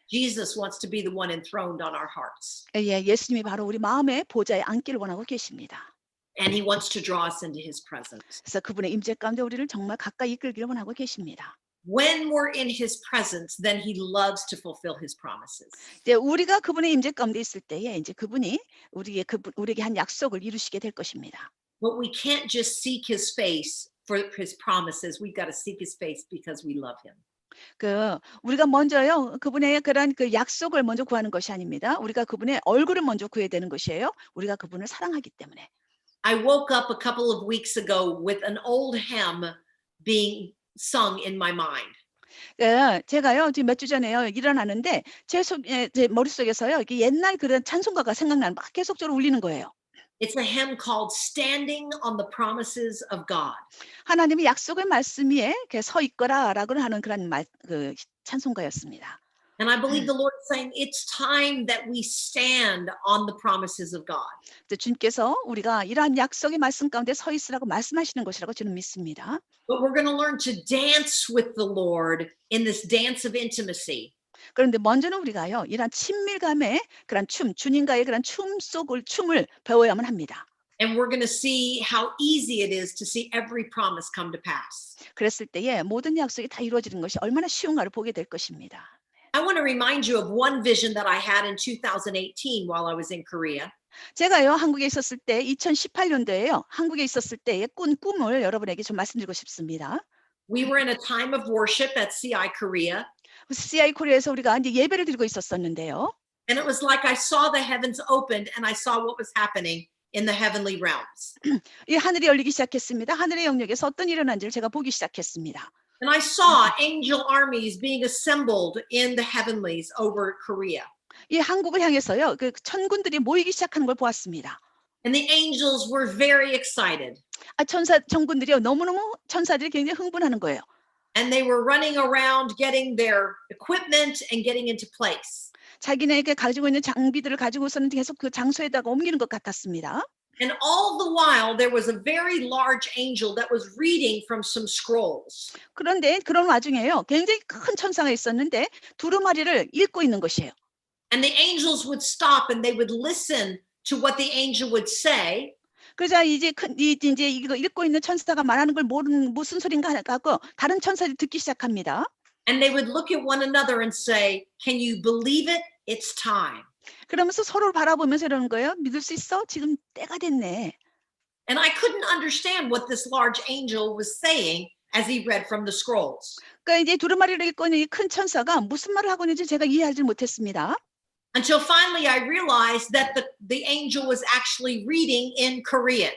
Speaker 3: Jesus wants to be the one enthroned on our hearts.
Speaker 2: 예, 예수님이 바로 우리 마음의 보좌에 앉기를 원하고 계십니다.
Speaker 3: And he wants to draw us into his presence.
Speaker 2: 그래서 그분의 임재 가운데 우리를 정말 가까이 이끌기를 원하고 계십니다.
Speaker 3: When we're in his presence, then he loves to fulfill his promises.
Speaker 2: 이제 우리가 그분의 임재 가운데 있을 때에 이제 그분이 우리에게 한 약속을 이루시게 될 것입니다.
Speaker 3: But we can't just seek his face for his promises. We've got to seek his face because we love him.
Speaker 2: 우리가 먼저요. 그분의 그런 그 약속을 먼저 구하는 것이 아닙니다. 우리가 그분의 얼굴을 먼저 구해야 되는 것이에요. 우리가 그분을 사랑하기 때문에.
Speaker 3: I woke up a couple of weeks ago with an old hymn being sung in my mind.
Speaker 2: 제가요 지금 몇 주 전에요 일어나는데 제 머릿속에서요 이게 옛날 그런 찬송가가 생각나는 막 계속적으로 울리는 거예요.
Speaker 3: It's a hymn called Standing on the Promises of God.
Speaker 2: 하나님의 약속의 말씀 위에 이렇게 서 있거라라고 하는 그런 찬송가였습니다.
Speaker 3: And I believe the Lord is saying it's time that we stand on the promises of God.
Speaker 2: 주님께서 우리가 이러한 약속의 말씀 가운데 서 있으라고 말씀하시는 것이라고 저는 믿습니다.
Speaker 3: But we're going to learn to dance with the Lord in this dance of intimacy.
Speaker 2: 그런데 먼저는 우리가요 이러한 친밀감의 그런 주님과의 그런 춤을 배워야만 합니다.
Speaker 3: And we're going to see how easy it is to see every promise come to pass.
Speaker 2: 그랬을 때에 모든 약속이 다 이루어지는 것이 얼마나 쉬운가를 보게 될 것입니다.
Speaker 3: I want to remind you of one vision that I had in 2018 while I was in Korea.
Speaker 2: 제가요 한국에 있었을 때 2018년도에요. 한국에 있었을 때의 꿈을 여러분에게 좀 말씀드리고 싶습니다.
Speaker 3: We were in a time of worship at CI Korea.
Speaker 2: CI 코리아에서 우리가 이제 예배를 드리고 있었었는데요.
Speaker 3: And it was like I saw the heavens opened and I saw what was happening in the heavenly realms.
Speaker 2: 이 하늘이 열리기 시작했습니다. 하늘의 영역에서 어떤 일이 일어난지를 제가 보기 시작했습니다.
Speaker 3: And I saw angel armies being assembled in the heavenlies over Korea.
Speaker 2: 이 한국을 향해서요. 그 천군들이 모이기 시작하는 걸 보았습니다.
Speaker 3: And the angels were very excited.
Speaker 2: 천군들이요. 너무너무 천사들이 굉장히 흥분하는 거예요.
Speaker 3: And they were running around getting their equipment and getting into place.
Speaker 2: 자기네가 가지고 있는 장비들을 가지고서는 계속 그 장소에다가 옮기는 것 같았습니다.
Speaker 3: And all the while, there was a very large angel that was reading from some scrolls.
Speaker 2: 그런데 그런 와중에요. 굉장히 큰 천사가 있었는데 두루마리를 읽고 있는 것이에요.
Speaker 3: And the angels would stop and they would listen to what the angel would say.
Speaker 2: 그러자 이제 이제 이거 읽고 있는 천사가 말하는 걸 모르는 무슨 소린가 하고 다른 천사들이 듣기 시작합니다.
Speaker 3: And they would look at one another and say, "Can you believe it? It's time."
Speaker 2: 그러면서 서로를 바라보면서 이러는 거예요. 믿을 수 있어? 지금 때가 됐네.
Speaker 3: And I couldn't understand what this large angel was saying as he read from the scrolls.
Speaker 2: 그러니까 이제 두루마리를 읽고 있는 이 큰 천사가 무슨 말을 하고 있는지 제가 이해하지 못했습니다.
Speaker 3: Until finally I realized that the angel was actually reading in Korean.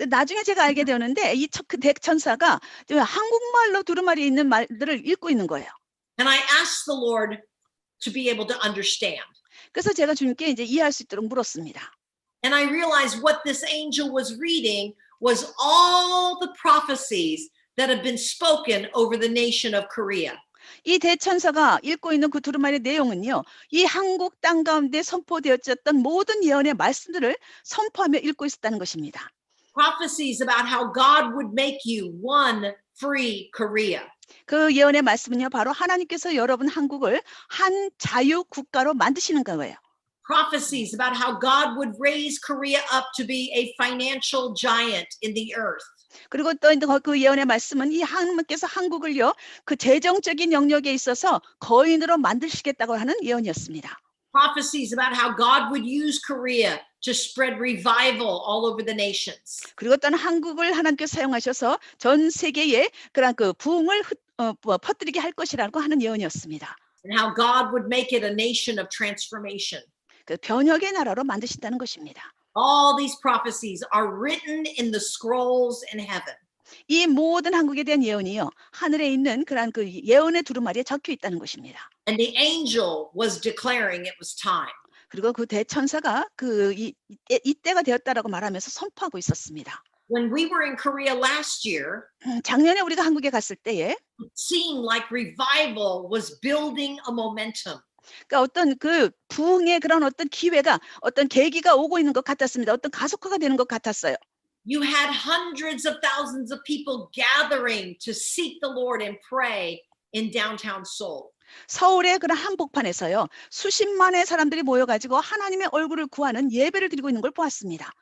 Speaker 2: 나중에 제가 알게 되었는데 이 대천사가 한국말로 두루마리에 있는 말들을 읽고 있는 거예요.
Speaker 3: And I asked the Lord to be able to understand.
Speaker 2: 그래서 제가 주님께 이제 이해할 수 있도록 물었습니다.
Speaker 3: And I realized what this angel was reading was all the prophecies that have been spoken over the nation of Korea.
Speaker 2: 이 대천사가 읽고 있는 그 두루마리 내용은요, 이 한국 땅 가운데 선포되었던 모든 예언의 말씀들을 선포하며 읽고 있었다는 것입니다.
Speaker 3: Prophecies about how God would make you one free Korea.
Speaker 2: 그 예언의 말씀은요, 바로 하나님께서 여러분 한국을 한 자유 국가로 만드시는 거예요.
Speaker 3: Prophecies about how God would raise Korea up to be a financial giant in the earth.
Speaker 2: 그리고 또 그 예언의 말씀은 이 하나님께서 한국을요, 그 재정적인 영역에 있어서 거인으로 만드시겠다고 하는 예언이었습니다.
Speaker 3: Prophecies about how God would use Korea to spread revival all over the nations.
Speaker 2: 그리고 또한 한국을 하나님께서 사용하셔서 전 세계에 그런 그 부흥을 퍼뜨리게 할 것이라고 하는 예언이었습니다.
Speaker 3: And how God would make it a nation of transformation.
Speaker 2: 그 변혁의 나라로 만드신다는 것입니다.
Speaker 3: All these prophecies are written in the scrolls in heaven.
Speaker 2: 이 모든 한국에 대한 예언이요, 하늘에 있는 그런 그 예언의 두루마리에 적혀 있다는 것입니다.
Speaker 3: And the angel was declaring it was time.
Speaker 2: 그리고 그 대천사가 이때가 되었다라고 말하면서 선포하고 있었습니다.
Speaker 3: When we were in Korea last year,
Speaker 2: 작년에 우리가 한국에 갔을 때에
Speaker 3: it seemed like revival was building a momentum.
Speaker 2: 그러니까 어떤 그 부흥의 그런 어떤 기회가 어떤 계기가 오고 있는 것 같았습니다. 어떤 가속화가 되는 것 같았어요.
Speaker 3: You had hundreds of thousands of people gathering to seek the Lord and pray in downtown Seoul.
Speaker 2: 서울의 그런 한복판에서요, 수십만의 사람들이 모여가지고 하나님의 얼굴을 구하는 예배를 드리고 있는 걸 보았습니다.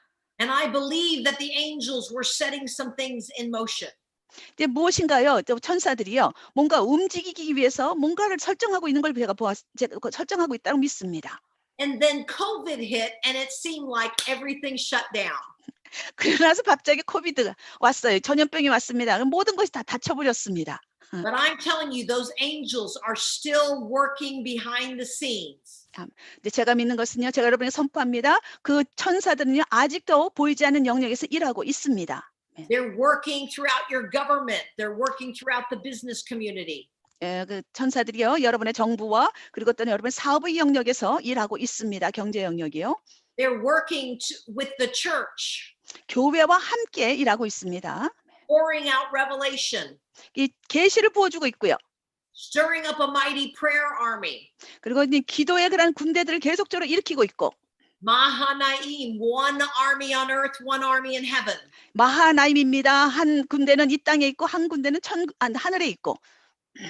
Speaker 3: And I believe that the angels were setting some things in motion.
Speaker 2: 이제 무엇인가요? 천사들이요, 뭔가 움직이기 위해서 뭔가를 설정하고 있는 걸 제가 설정하고 있다고 믿습니다.
Speaker 3: And then COVID hit and it seemed like everything shut down.
Speaker 2: 그러고 나서 갑자기 코비드가 왔어요. 전염병이 왔습니다. 모든 것이 다 닫혀버렸습니다.
Speaker 3: But I'm telling you, those angels are still working behind the scenes.
Speaker 2: 근데 제가 믿는 것은요, 제가 여러분에게 선포합니다. 그 천사들은요, 아직도 보이지 않는 영역에서 일하고 있습니다.
Speaker 3: They're working throughout your government. They're working throughout the business community.
Speaker 2: 그 천사들이요, 여러분의 정부와 그리고 또 여러분의 사업의 영역에서 일하고 있습니다. 경제 영역이요.
Speaker 3: They're working with the church.
Speaker 2: 교회와 함께 일하고 있습니다.
Speaker 3: Pouring out revelation.
Speaker 2: 이 계시를 부어주고 있고요.
Speaker 3: Stirring up a mighty prayer army.
Speaker 2: 그리고 기도의 그런 군대들을 계속적으로 일으키고 있고.
Speaker 3: Mahanaim, one army on earth, one army in heaven.
Speaker 2: 마하나임입니다. 한 군대는 이 땅에 있고 한 군대는 하늘에 있고.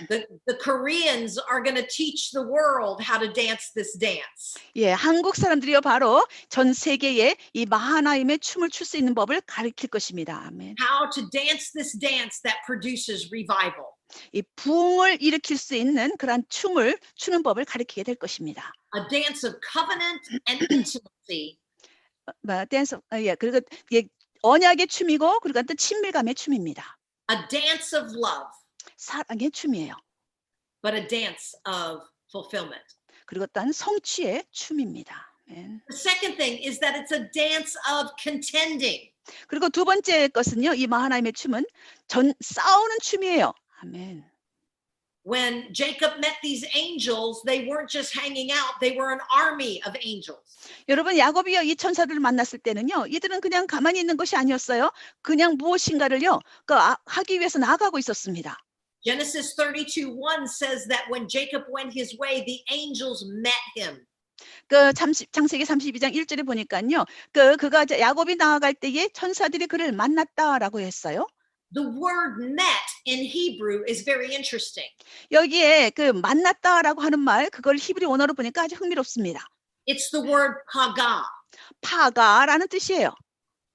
Speaker 3: The Koreans are going to teach the world how to dance this dance.
Speaker 2: 예, 한국 사람들이요, 바로 전 세계에 이 마하나임의 춤을 출 수 있는 법을 가르칠 것입니다. 아멘.
Speaker 3: How to dance this dance that produces revival.
Speaker 2: 이 부흥을 일으킬 수 있는 그런 춤을 추는 법을 가르치게 될 것입니다.
Speaker 3: A dance of covenant and intimacy.
Speaker 2: 댄스, 예, 그리고 예, 언약의 춤이고 그리고 또 친밀감의 춤입니다.
Speaker 3: A dance of love.
Speaker 2: 사랑의 춤이에요.
Speaker 3: But a dance of fulfillment.
Speaker 2: 그리고 또한 성취의 춤입니다. 아멘.
Speaker 3: The second thing is that it's a dance of contending.
Speaker 2: 그리고 두 번째 것은요, 이 마하나임의 춤은 싸우는 춤이에요. 아멘.
Speaker 3: When Jacob met these angels, they weren't just hanging out, they were an army of angels.
Speaker 2: 여러분, 야곱이요, 이 천사들을 만났을 때는요, 이들은 그냥 가만히 있는 것이 아니었어요. 그냥 무엇인가를요, 하기 위해서 나아가고 있었습니다.
Speaker 3: Genesis 32:1 says that when Jacob went his way, the angels met him.
Speaker 2: 창세기 32장 1절에 보니까요, 그가 야곱이 나아갈 때에 천사들이 그를 만났다라고 했어요.
Speaker 3: The word met in Hebrew is very interesting.
Speaker 2: 여기에 만났다라고 하는 말, 그걸 히브리 원어로 보니까 아주 흥미롭습니다.
Speaker 3: It's the word paga.
Speaker 2: 파가라는 뜻이에요.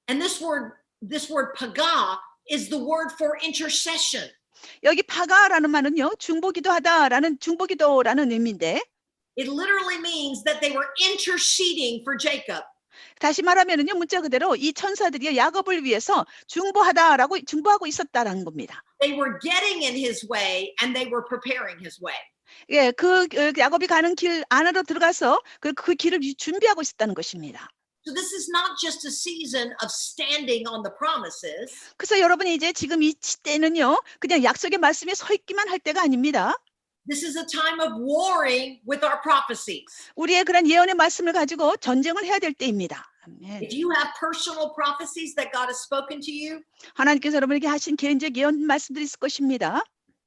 Speaker 3: And this word paga is the word for intercession.
Speaker 2: 여기 파가라는 말은요, 중보기도하다라는 중보기도라는 의미인데,
Speaker 3: It literally means that they were interceding for Jacob.
Speaker 2: 다시 말하면은요, 문자 그대로 이 천사들이 야곱을 위해서 중보하고 있었다라는 겁니다.
Speaker 3: They were getting in his way and they were preparing his way.
Speaker 2: 예, 야곱이 가는 길 안으로 들어가서 그 길을 준비하고 있었다는 것입니다.
Speaker 3: So this is not just a season of standing on the promises.
Speaker 2: 그래서 여러분이 이제 지금 이 때는요, 그냥 약속의 말씀에 서 있기만 할 때가 아닙니다.
Speaker 3: This is a time of warring with our prophecies.
Speaker 2: 우리의 그런 예언의 말씀을 가지고 전쟁을 해야 될 때입니다. 아멘.
Speaker 3: If you have personal prophecies that God has spoken to you,
Speaker 2: 하나님께서 여러분에게 하신 개인적 예언 말씀들이 있을 것입니다.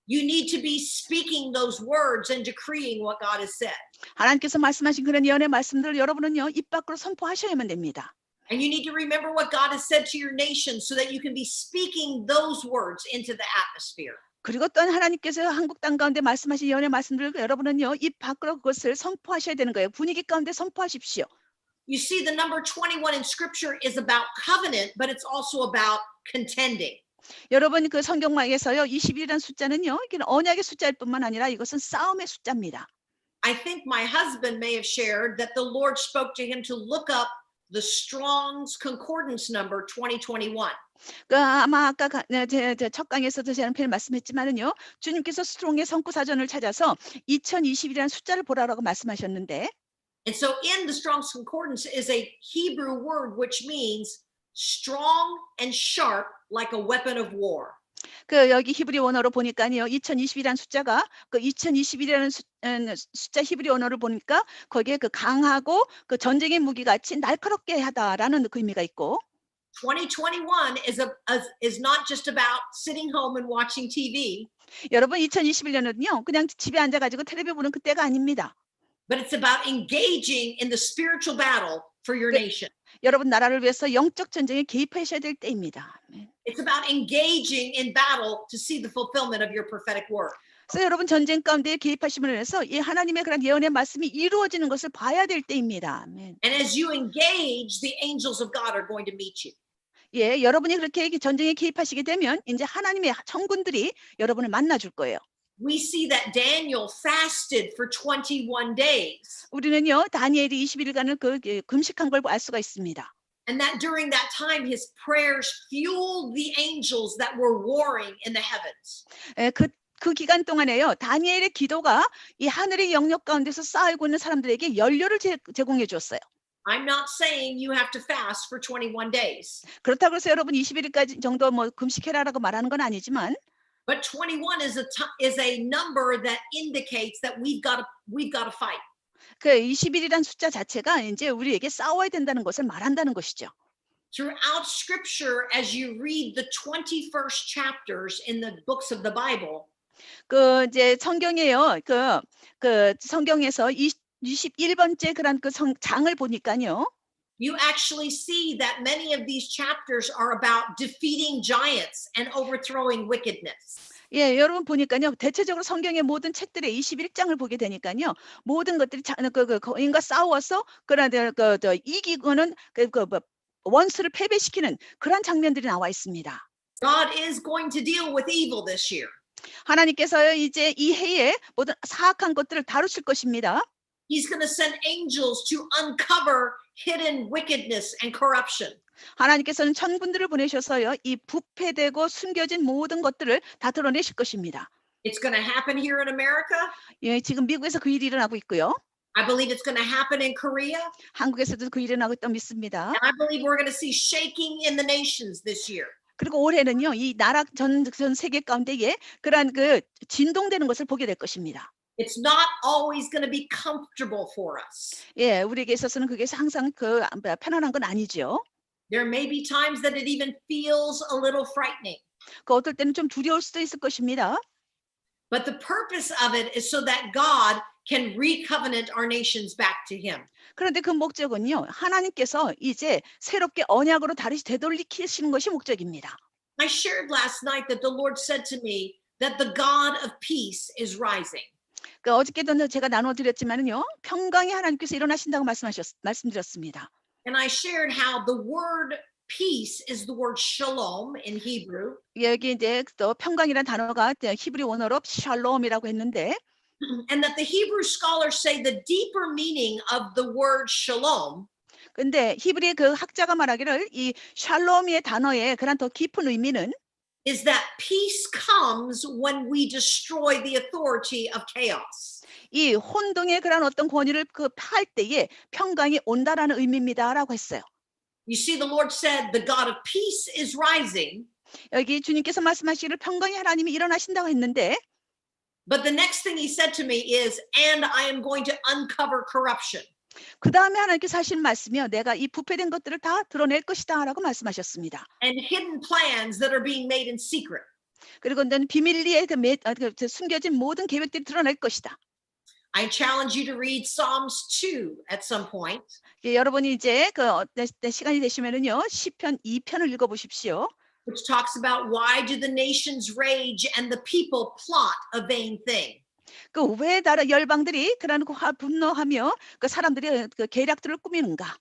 Speaker 3: you need to be speaking those words and decreeing what God has said.
Speaker 2: 하나님께서 말씀하신 그런 예언의 말씀들을 여러분은요, 입 밖으로 선포하셔야만 됩니다.
Speaker 3: And you need to remember what God has said to your nation so that you can be speaking those words into the atmosphere.
Speaker 2: 그리고 또 하나님께서 한국 땅 가운데 말씀하신 예언의 말씀들을 여러분은요, 입 밖으로 그것을 선포하셔야 되는 거예요. 분위기 가운데 선포하십시오.
Speaker 3: You see, the number 21 in scripture is about covenant, but it's also about contending.
Speaker 2: 여러분 그 성경망에서요, 21이라는 숫자는요, 이게 언약의 숫자일 뿐만 아니라 이것은 싸움의 숫자입니다.
Speaker 3: I think my husband may have shared that the Lord spoke to him to look up the Strong's Concordance number 2021.
Speaker 2: 아마 아까 첫 강에서도 제가 표현 말씀했지만은요, 주님께서 스트롱의 성구사전을 찾아서 2020이라는 숫자를 보라라고 말씀하셨는데,
Speaker 3: And so in the Strong's Concordance is a Hebrew word which means strong and sharp like a weapon of war.
Speaker 2: 여기 히브리 원어로 보니까요, 2020이라는 숫자가 그 2021이라는 숫자 히브리 원어를 보니까 거기에 그 강하고 그 전쟁의 무기 같이 날카롭게 하다라는 그 의미가 있고,
Speaker 3: 2021 is not just about sitting home and watching TV,
Speaker 2: 여러분 2021년은요, 그냥 집에 앉아가지고 텔레비 보는 그때가 아닙니다.
Speaker 3: but it's about engaging in the spiritual battle for your nation.
Speaker 2: 여러분 나라를 위해서 영적 전쟁에 개입하셔야 될 때입니다.
Speaker 3: It's about engaging in battle to see the fulfillment of your prophetic word.
Speaker 2: 그래서 여러분 전쟁 가운데 개입하심으로 해서 이 하나님의 그런 예언의 말씀이 이루어지는 것을 봐야 될 때입니다. 아멘.
Speaker 3: And as you engage, the angels of God are going to meet you.
Speaker 2: 예, 여러분이 그렇게 전쟁에 개입하시게 되면 이제 하나님의 천군들이 여러분을 만나줄 거예요.
Speaker 3: We see that Daniel fasted for 21 days.
Speaker 2: 우리는요, 다니엘이 21일간을 금식한 걸 알 수가 있습니다.
Speaker 3: And that during that time, his prayers fueled the angels that were warring in the heavens.
Speaker 2: 예, 그 기간 동안에요, 다니엘의 기도가 이 하늘의 영역 가운데서 쌓이고 있는 사람들에게 연료를 제공해 줬어요.
Speaker 3: I'm not saying you have to fast for 21 days.
Speaker 2: 그렇다고 해서 여러분 21일까지 정도 뭐 금식해라라고 말하는 건 아니지만,
Speaker 3: But 21 is a number that indicates that we've got to fight.
Speaker 2: 그 20일이란 숫자 자체가 이제 우리에게 싸워야 된다는 것을 말한다는 것이죠.
Speaker 3: Throughout scripture, as you read the 21st chapters in the books of the Bible,
Speaker 2: 이제 성경에요. 성경에서 21번째 그런 장을 보니까요.
Speaker 3: you actually see that many of these chapters are about defeating giants and overthrowing wickedness.
Speaker 2: 예, 여러분 보니까요. 대체적으로 성경의 모든 책들의 21장을 보게 되니까요. 모든 것들이 거인과 싸워서 이기고는 원수를 패배시키는 그런 장면들이 나와 있습니다.
Speaker 3: God is going to deal with evil this year.
Speaker 2: 하나님께서 이제 이 해에 모든 사악한 것들을 다루실 것입니다.
Speaker 3: He's going to send angels to uncover hidden wickedness and corruption.
Speaker 2: 하나님께서는 천군들을 보내셔서요, 이 부패되고 숨겨진 모든 것들을 다 드러내실 것입니다.
Speaker 3: It's going to happen here in America.
Speaker 2: 예, 지금 미국에서 그 일이 일어나고 있고요.
Speaker 3: I believe it's going to happen in Korea.
Speaker 2: 한국에서도 그 일이 일어나고 있다고 믿습니다.
Speaker 3: And I believe we're going to see shaking in the nations this year.
Speaker 2: 그리고 올해는요, 이 나라 전 세계 가운데에 그러한 진동되는 것을 보게 될 것입니다.
Speaker 3: It's not always going to be comfortable for us.
Speaker 2: 예, 우리에게 있어서는 그게 항상 편안한 건 아니죠.
Speaker 3: There may be times that it even feels a little frightening.
Speaker 2: 어떨 때는 좀 두려울 수도 있을 것입니다.
Speaker 3: But the purpose of it is so that God can recovenant our nations back to him.
Speaker 2: 그런데 그 목적은요, 하나님께서 이제 새롭게 언약으로 다시 되돌리키시는 것이 목적입니다.
Speaker 3: I shared last night that the Lord said to me that the God of peace is rising.
Speaker 2: 어저께도 제가 나눠드렸지만은요, 평강의 하나님께서 일어나신다고 말씀드렸습니다.
Speaker 3: And I shared how the word peace is the word shalom in Hebrew.
Speaker 2: 여기 이제 또 평강이라는 단어가 히브리 원어로 샬롬이라고 했는데
Speaker 3: And that the Hebrew scholars say the deeper meaning of the word shalom
Speaker 2: 근데 히브리 그 학자가 말하기를 이 샬롬의 단어의 그런 더 깊은 의미는
Speaker 3: is that peace comes when we destroy the authority of chaos.
Speaker 2: 이 혼동의 그런 어떤 권위를 할 때에 평강이 온다라는 의미입니다라고 했어요.
Speaker 3: You see, the Lord said the God of peace is rising,
Speaker 2: 여기 주님께서 말씀하시기를 평강의 하나님이 일어나신다고 했는데
Speaker 3: but the next thing he said to me is, and I am going to uncover corruption.
Speaker 2: 그 다음에 하나님께서 하신 말씀이요. 내가 이 부패된 것들을 다 드러낼 것이다 라고 말씀하셨습니다.
Speaker 3: And hidden plans that are being made in secret.
Speaker 2: 그리고 는 비밀리에 숨겨진 모든 계획들이 드러날 것이다.
Speaker 3: I challenge you to read Psalms 2 at some point.
Speaker 2: 여러분이 이제 시간이 되시면은요. 시편 2편을 읽어보십시오.
Speaker 3: Which talks about why do the nations rage and the people plot a vain thing.
Speaker 2: 왜 나라 열방들이 그러는 분노하며 그 사람들이 그 계략들을 꾸미는가?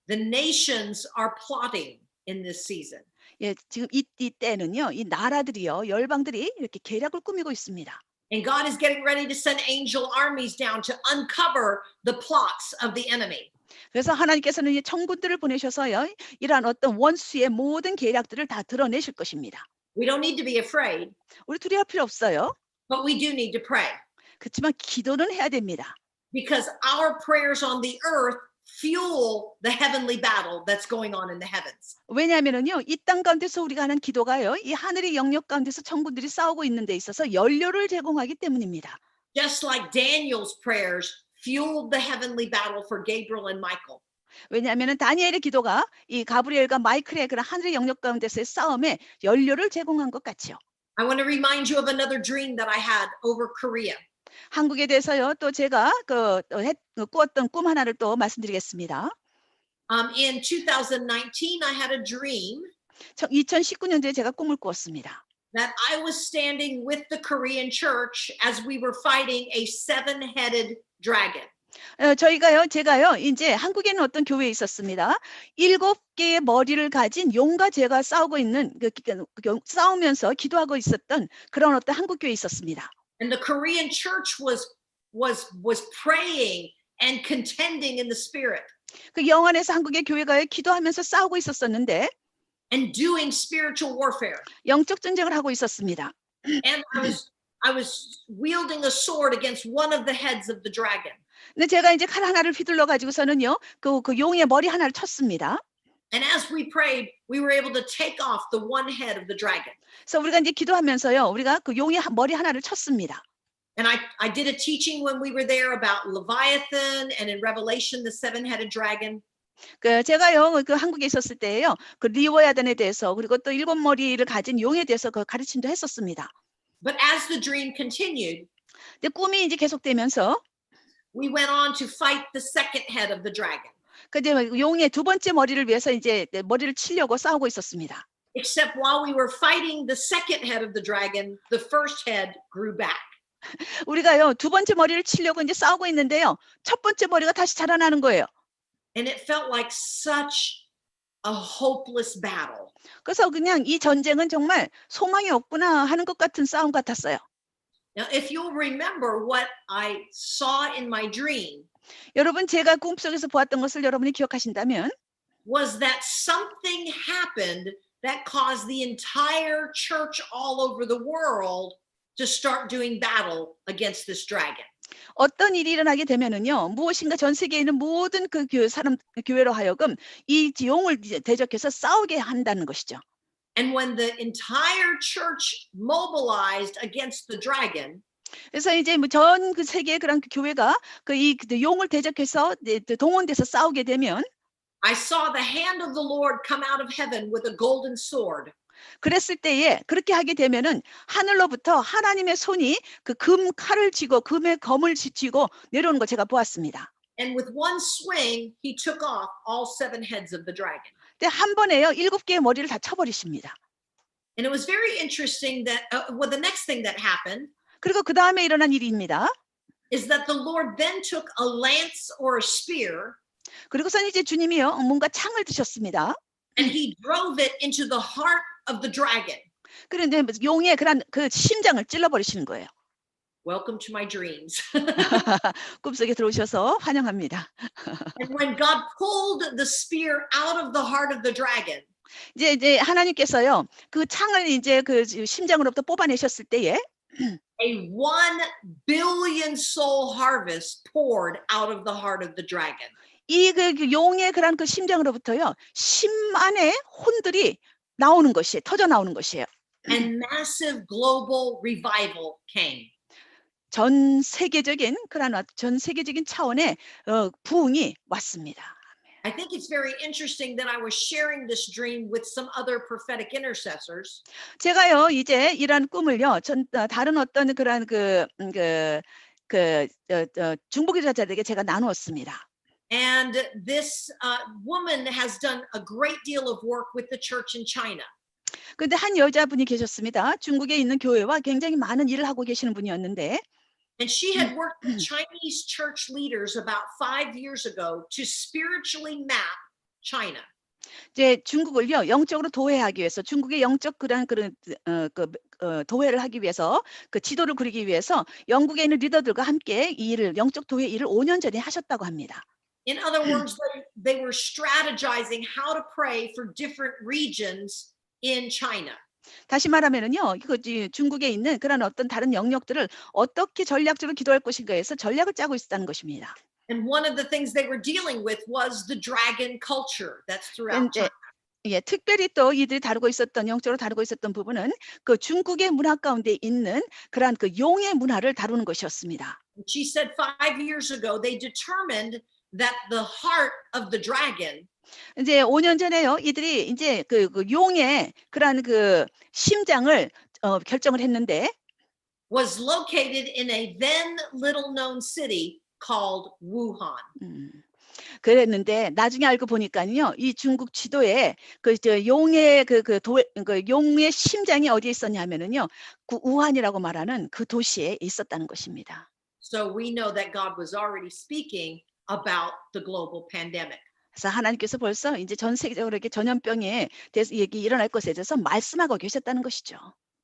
Speaker 3: The nations are plotting in this season.
Speaker 2: 예, 지금 이 때는요, 이 나라들이요, 열방들이 이렇게 계략을 꾸미고 있습니다.
Speaker 3: And God is getting ready to send angel armies down to uncover the plots of the enemy.
Speaker 2: 그래서 하나님께서는 이 천군들을 보내셔서요, 이러한 어떤 원수의 모든 계략들을 다 드러내실 것입니다.
Speaker 3: We don't need to be afraid,
Speaker 2: 우리 두려워할 필요 없어요.
Speaker 3: but we do need to pray.
Speaker 2: 그렇지만 기도는 해야 됩니다.
Speaker 3: Because our prayers on the earth fuel the heavenly battle that's going on in the heavens.
Speaker 2: 왜냐하면은요, 이 땅 가운데서 우리가 하는 기도가요, 이 하늘의 영역 가운데서 천군들이 싸우고 있는 데 있어서 연료를 제공하기 때문입니다.
Speaker 3: Just like Daniel's prayers fueled the heavenly battle for Gabriel and Michael.
Speaker 2: 왜냐하면은 다니엘의 기도가 이 가브리엘과 마이클의 그런 하늘의 영역 가운데서의 싸움에 연료를 제공한 것 같지요.
Speaker 3: I want to remind you of another dream that I had over Korea.
Speaker 2: 한국에 대해서요, 또 제가 꾸었던 꿈 하나를 또 말씀드리겠습니다.
Speaker 3: In 2019, I had a dream
Speaker 2: 2019년도에 제가 꿈을 꾸었습니다.
Speaker 3: that I was standing with the Korean church as we were fighting a seven-headed dragon.
Speaker 2: 제가요, 이제 한국에는 어떤 교회에 있었습니다. 7개의 머리를 가진 용과 제가 싸우고 있는, 싸우면서 기도하고 있었던 그런 어떤 한국 교회에 있었습니다.
Speaker 3: And the Korean church was praying and contending in the spirit
Speaker 2: 그 영안에서 한국의 교회가 기도하면서 싸우고 있었었는데,
Speaker 3: and doing spiritual warfare.
Speaker 2: 영적 전쟁을 하고 있었습니다.
Speaker 3: And I was wielding a sword against one of the heads of the dragon.
Speaker 2: 근데 제가 이제 칼 하나를 휘둘러 가지고서는요, 그 용의 머리 하나를 쳤습니다.
Speaker 3: And as we prayed, we were able to take off the one head of the dragon.
Speaker 2: 그래서 우리가 이제 기도하면서요, 우리가 그 용의 머리 하나를 쳤습니다.
Speaker 3: And I did a teaching when we were there about Leviathan and in Revelation, the seven-headed dragon.
Speaker 2: 제가요, 한국에 있었을 때에요, 그 리워야단에 대해서 그리고 또 7머리를 가진 용에 대해서 그 가르침도 했었습니다.
Speaker 3: But as the dream continued,
Speaker 2: 근데 꿈이 이제 계속되면서
Speaker 3: we went on to fight the second head of the dragon.
Speaker 2: 근데 용의 두 번째 머리를 위해서 이제 머리를 치려고 싸우고 있었습니다.
Speaker 3: Except while we were fighting the second head of the dragon, the first head grew back.
Speaker 2: 우리가요, 두 번째 머리를 치려고 이제 싸우고 있는데요, 첫 번째 머리가 다시 자라나는 거예요.
Speaker 3: And it felt like such a hopeless battle.
Speaker 2: 그래서 그냥 이 전쟁은 정말 소망이 없구나 하는 것 같은 싸움 같았어요.
Speaker 3: Now, if you'll remember what I saw in my dream,
Speaker 2: 여러분, 제가 꿈속에서 보았던 것을 여러분이 기억하신다면
Speaker 3: was that something happened that caused the entire church all over the world to start doing battle against this dragon.
Speaker 2: 어떤 일이 일어나게 되면은요, 무엇인가 전 세계에 있는 모든 그 교회로 하여금 이 용을 대적해서 싸우게 한다는 것이죠.
Speaker 3: And when the entire church mobilized against the dragon,
Speaker 2: 그래서 이제 전 그 세계의 그런 교회가 이 용을 대적해서 동원돼서 싸우게 되면
Speaker 3: I saw the hand of the Lord come out of heaven with a golden sword.
Speaker 2: 그랬을 때에 그렇게 하게 되면은 하늘로부터 하나님의 손이 그 금 칼을 쥐고 금의 검을 쥐고 내려오는 거 제가 보았습니다.
Speaker 3: And with one swing, he took off all seven heads of the dragon.
Speaker 2: 근데 한 번에요, 7개의 머리를 다 쳐버리십니다.
Speaker 3: And it was very interesting that well, the next thing that happened
Speaker 2: 그리고 그 다음에 일어난 일입니다.
Speaker 3: is that the Lord then took a lance or a spear
Speaker 2: 그리고선 이제 주님이요, 뭔가 창을 드셨습니다.
Speaker 3: and he drove it into the heart of the dragon.
Speaker 2: 그런데 용의 그런 그 심장을 찔러버리시는 거예요.
Speaker 3: Welcome to my dreams.
Speaker 2: 꿈속에 들어오셔서 환영합니다.
Speaker 3: And when God pulled the spear out of the heart of the dragon,
Speaker 2: 이제 하나님께서요 그 창을 이제 그 심장으로부터 뽑아내셨을 때에
Speaker 3: a 1 billion soul harvest poured out of the heart of the dragon.
Speaker 2: 이 그 용의 그런 그 심장으로부터요 10만의 혼들이 나오는 것이 터져 나오는 것이에요.
Speaker 3: And massive global revival came.
Speaker 2: 전 세계적인 차원의 부흥이 왔습니다.
Speaker 3: I think it's very interesting that I was sharing this dream with some other prophetic intercessors.
Speaker 2: 제가요 이제 이런 꿈을요 다른 어떤 그런 중보기도자들에게 제가 나누었습니다.
Speaker 3: And this woman has done a great deal of work with the church in China.
Speaker 2: 근데 한 여자분이 계셨습니다. 중국에 있는 교회와 굉장히 많은 일을 하고 계시는 분이었는데
Speaker 3: And she had worked with Chinese church leaders about 5 years ago to spiritually map China.
Speaker 2: 이제 중국을요 영적으로 도회하기 위해서 중국의 영적 도회를 하기 위해서 그 지도를 그리기 위해서 영국에 있는 리더들과 함께 이 일을 영적 도회 일을 5년 전에 하셨다고 합니다.
Speaker 3: In other words, they were strategizing how to pray for different regions in China.
Speaker 2: 다시 말하면은요, 중국에 있는 그런 어떤 다른 영역들을 어떻게 전략적으로 기도할 것인가 해서 전략을 짜고 있었다는 것입니다.
Speaker 3: And one of the things they were dealing with was the dragon culture that's throughout
Speaker 2: 그런데
Speaker 3: China.
Speaker 2: 특별히 또 이들이 영적으로 다루고 있었던 부분은 그 중국의 문화 가운데 있는 그러한 그 용의 문화를 다루는 것이었습니다.
Speaker 3: She said 5 years ago they determined that the heart of the dragon
Speaker 2: 이제 5년 전에요, 이들이 이제 그 용의 그러한 그 심장을 결정을 했는데
Speaker 3: was located in a then little known city called Wuhan.
Speaker 2: 그랬는데 나중에 알고 보니까요, 이 중국 지도에 용의 용의 심장이 어디에 있었냐면은요, 그 우한이라고 말하는 그 도시에 있었다는 것입니다.
Speaker 3: So we know that God was already speaking about the global pandemic.
Speaker 2: 그래서 하나님께서 벌써 이제 전 세계적으로 이렇게 전염병에 대해서 일어날 것에 대해서 말씀하고 계셨다는 것이죠.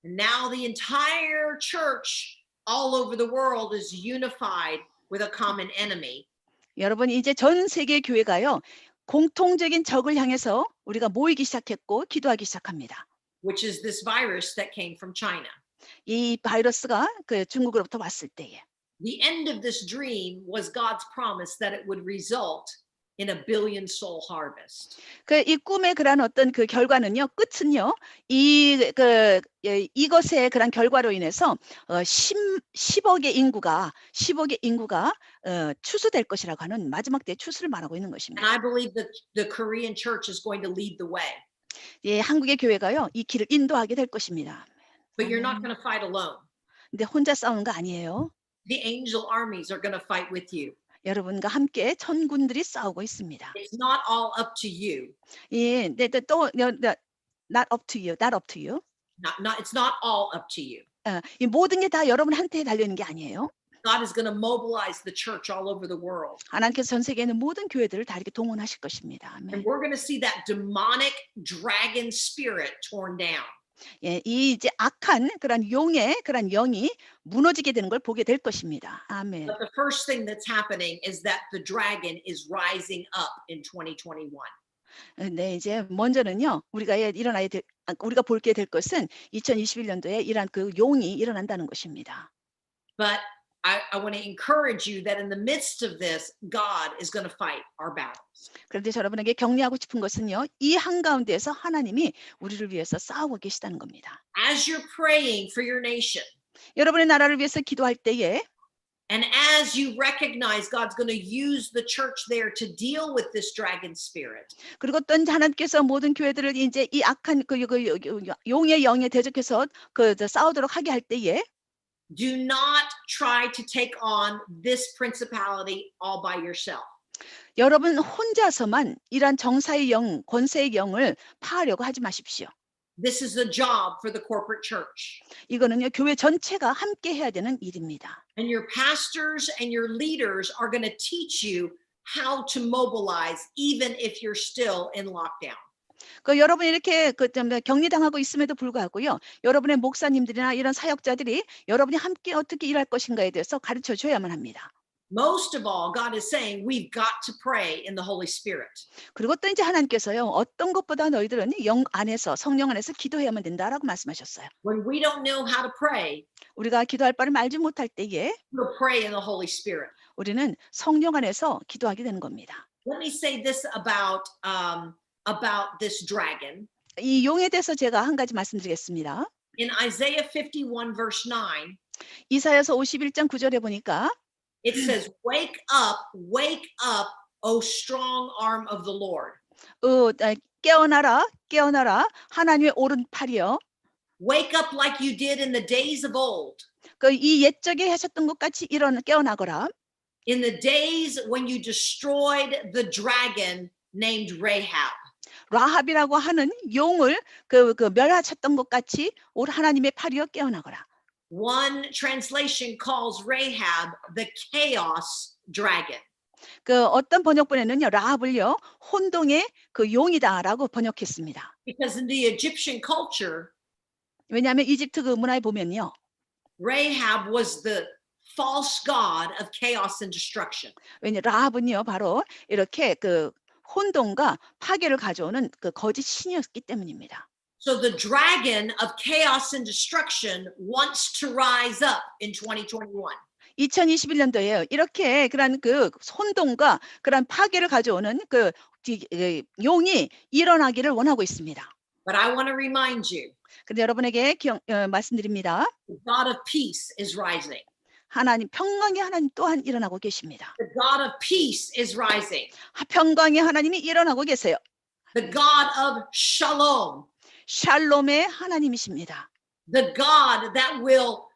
Speaker 3: And now the entire church all over the world is unified with a common enemy.
Speaker 2: 여러분 이제 전 세계 교회가요 공통적인 적을 향해서 우리가 모이기 시작했고 기도하기 시작합니다.
Speaker 3: Which is this virus that came from China.
Speaker 2: 이 바이러스가 그 중국으로부터 왔을 때에
Speaker 3: The end of this dream was God's promise that it would result in a 1 billion soul harvest.
Speaker 2: 이 꿈의 그런 어떤 그 결과는요, 끝은요, 이것의 그런 결과로 인해서 10억의 인구가 추수될 것이라고 하는 마지막 때의 추수를 말하고 있는
Speaker 3: And
Speaker 2: 것입니다.
Speaker 3: I believe that the Korean church is going to lead the way.
Speaker 2: 한국의 교회가요, 이 길을 인도하게 될 것입니다.
Speaker 3: But you're not going to fight alone.
Speaker 2: 근데 혼자 싸우는 거 아니에요.
Speaker 3: The angel armies are going to fight with you.
Speaker 2: 여러분과 함께 천군들이 싸우고 있습니다.
Speaker 3: It's not all up to you.
Speaker 2: 근데 또 not up to you, not up to you.
Speaker 3: It's not all up to you.
Speaker 2: 이 모든 게 다 여러분한테 달려 있는 게 아니에요.
Speaker 3: God is going to mobilize the church all over the world.
Speaker 2: 하나님께서 전 세계에 있는 모든 교회들을 다 이렇게 동원하실 것입니다.
Speaker 3: And
Speaker 2: 아멘.
Speaker 3: we're going to see that demonic dragon spirit torn down.
Speaker 2: 이 이제 악한 그런 용의 그런 영이 무너지게 되는 걸 보게 될 것입니다. 아멘.
Speaker 3: But the first thing that's happening is that the dragon is rising up in 2021.
Speaker 2: 네, 이제 먼저는요, 우리가 볼게 될 것은 2021년도에 이러한 그 용이 일어난다는 것입니다.
Speaker 3: But I want to encourage you that in the midst of this, God is going to fight our battles.
Speaker 2: 그런데 여러분에게 격려하고 싶은 것은요, 이 한가운데에서 하나님이 우리를 위해서 싸우고 계시다는 겁니다.
Speaker 3: As you're praying for your nation,
Speaker 2: 여러분의 나라를 위해서 기도할 때에
Speaker 3: and as you recognize God's going to use the church there to deal with this dragon spirit,
Speaker 2: 그리고 또 하나님께서 모든 교회들을 이제 이 악한 용의 영에 대적해서 싸우도록 하게 할 때에
Speaker 3: do not try to take on this principality all by yourself.
Speaker 2: 여러분 혼자서만 이러한 정사의 영, 권세의 영을 파하려고 하지 마십시오.
Speaker 3: This is a job for the corporate church.
Speaker 2: 이거는요, 교회 전체가 함께 해야 되는 일입니다.
Speaker 3: And your pastors and your leaders are going to teach you how to mobilize even if you're still in lockdown.
Speaker 2: 그 여러분이 이렇게 좀 격리당하고 있음에도 불구하고요. 여러분의 목사님들이나 이런 사역자들이 여러분이 함께 어떻게 일할 것인가에 대해서 가르쳐 줘야만 합니다.
Speaker 3: Most of all, God is saying we've got to pray in the Holy Spirit.
Speaker 2: 그리고 또 이제 하나님께서요. 어떤 것보다 너희들은 영 안에서 성령 안에서 기도해야만 된다라고 말씀하셨어요.
Speaker 3: When we don't know how to pray,
Speaker 2: 우리가 기도할 바를 알지 못할 때에
Speaker 3: we'll pray in the Holy Spirit.
Speaker 2: 우리는 성령 안에서 기도하게 되는 겁니다.
Speaker 3: Let me say this about this dragon.
Speaker 2: 이 용에 대해서 제가 한 가지 말씀드리겠습니다.
Speaker 3: In Isaiah 51 verse 9,
Speaker 2: 이사야서 51장 9절에 보니까
Speaker 3: it says, wake up, O strong arm of the Lord.
Speaker 2: 깨어나라, 깨어나라, 하나님의 오른팔이여.
Speaker 3: Wake up like you did in the days of old,
Speaker 2: 이 옛적에 하셨던 것 같이 깨어나거라.
Speaker 3: in the days when you destroyed the dragon named Rahab.
Speaker 2: 라합이라고 하는 용을 멸하셨던 것 같이 올 하나님의 팔이여 깨어나거라.
Speaker 3: One translation calls Rahab the chaos dragon.
Speaker 2: 어떤 번역본에는요, 라합을요, 혼동의 용이다라고 번역했습니다.
Speaker 3: Because in the Egyptian culture,
Speaker 2: 왜냐하면 이집트 문화에 보면요,
Speaker 3: Rahab was the false god of chaos and destruction.
Speaker 2: 왜냐 라합은요, 바로 이렇게 혼동과 파괴를 가져오는 거짓 신이었기 때문입니다.
Speaker 3: So the dragon of chaos and destruction wants to rise up in 2021.
Speaker 2: 2021년도에요. 이렇게 그런 혼동과 그런 파괴를 가져오는 용이 일어나기를 원하고 있습니다.
Speaker 3: But I want to remind you,
Speaker 2: 근데 여러분에게 말씀드립니다.
Speaker 3: the God of peace is rising.
Speaker 2: 하나님, 평강의 하나님 또한 일어나고 계십니다.
Speaker 3: The God of peace is rising.
Speaker 2: 평강의 하나님이 일어나고 계세요.
Speaker 3: The God of shalom.
Speaker 2: 샬롬의 하나님이십니다.
Speaker 3: The God that will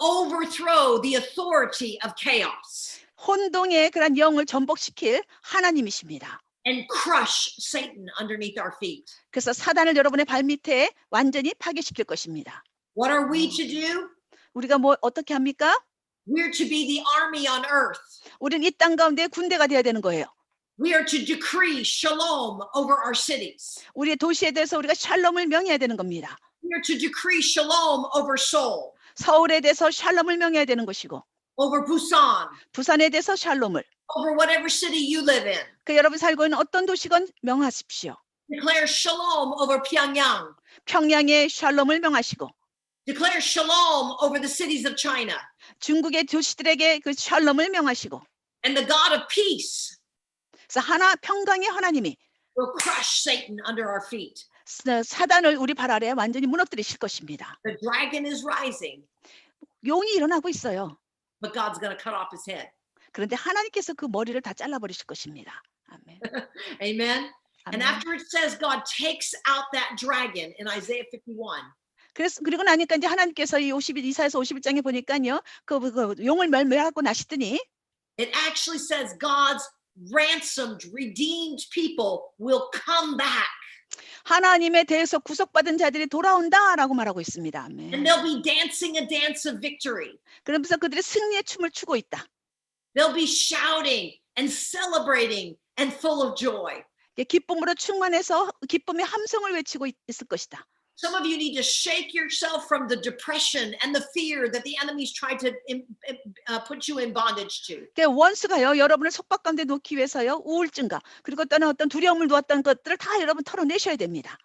Speaker 3: overthrow the authority of chaos
Speaker 2: 혼동의 그런 영을 전복시킬 하나님이십니다.
Speaker 3: and crush Satan underneath our feet.
Speaker 2: 그래서 사단을 여러분의 발밑에 완전히 파괴시킬 것입니다.
Speaker 3: What are we to do?
Speaker 2: 우리가 어떻게 합니까?
Speaker 3: We're to be the army on earth.
Speaker 2: 우리는 이 땅 가운데 군대가 되어야 되는 거예요.
Speaker 3: We are to decree shalom over our cities.
Speaker 2: 우리의 도시에 대해서 우리가 샬롬을 명해야 되는 겁니다.
Speaker 3: We are to decree shalom over Seoul,
Speaker 2: 서울에 대해서 샬롬을 명해야 되는 것이고,
Speaker 3: over Busan,
Speaker 2: 부산에 대해서 샬롬을,
Speaker 3: over whatever city you live in.
Speaker 2: 여러분 살고 있는 어떤 도시건 명하십시오.
Speaker 3: Declare shalom over Pyongyang.
Speaker 2: 평양에 샬롬을 명하시고,
Speaker 3: Declare shalom over the cities of China.
Speaker 2: 중국의 도시들에게 샬롬을 명하시고,
Speaker 3: And the God of peace
Speaker 2: 그래서 평강의 하나님이
Speaker 3: will crush Satan under our feet.
Speaker 2: 사단을 우리 발 아래에 완전히 무너뜨리실 것입니다.
Speaker 3: The dragon is rising,
Speaker 2: 용이 일어나고 있어요.
Speaker 3: but God's going to cut off his head.
Speaker 2: 그런데 하나님께서 그 머리를 다 잘라버리실 것입니다. 아멘.
Speaker 3: Amen. And
Speaker 2: 아멘.
Speaker 3: after it says God takes out that dragon in Isaiah 51,
Speaker 2: 그리고 나니까 이제 하나님께서 이사야서 51장에 보니까요, 용을 멸하고 나시더니
Speaker 3: it actually says God's ransomed, redeemed people will come back.
Speaker 2: 하나님에 대해서 구속받은 자들이 돌아온다라고 말하고 있습니다. 아멘.
Speaker 3: And they'll be dancing a dance of victory.
Speaker 2: 그러면서 그들이 승리의 춤을 추고 있다.
Speaker 3: They'll be shouting and celebrating and full of joy.
Speaker 2: 기쁨으로 충만해서 기쁨의 함성을 외치고 있을 것이다.
Speaker 3: Some of you need to shake yourself from the depression and the fear that the enemy's tried to put you in bondage to.
Speaker 2: 원수가요, 여러분을 속박 가운데 놓기 위해서요, 우울증과 그리고 또는 어떤 두려움을 놓았던 것들을 다 여러분 털어내셔야 됩니다.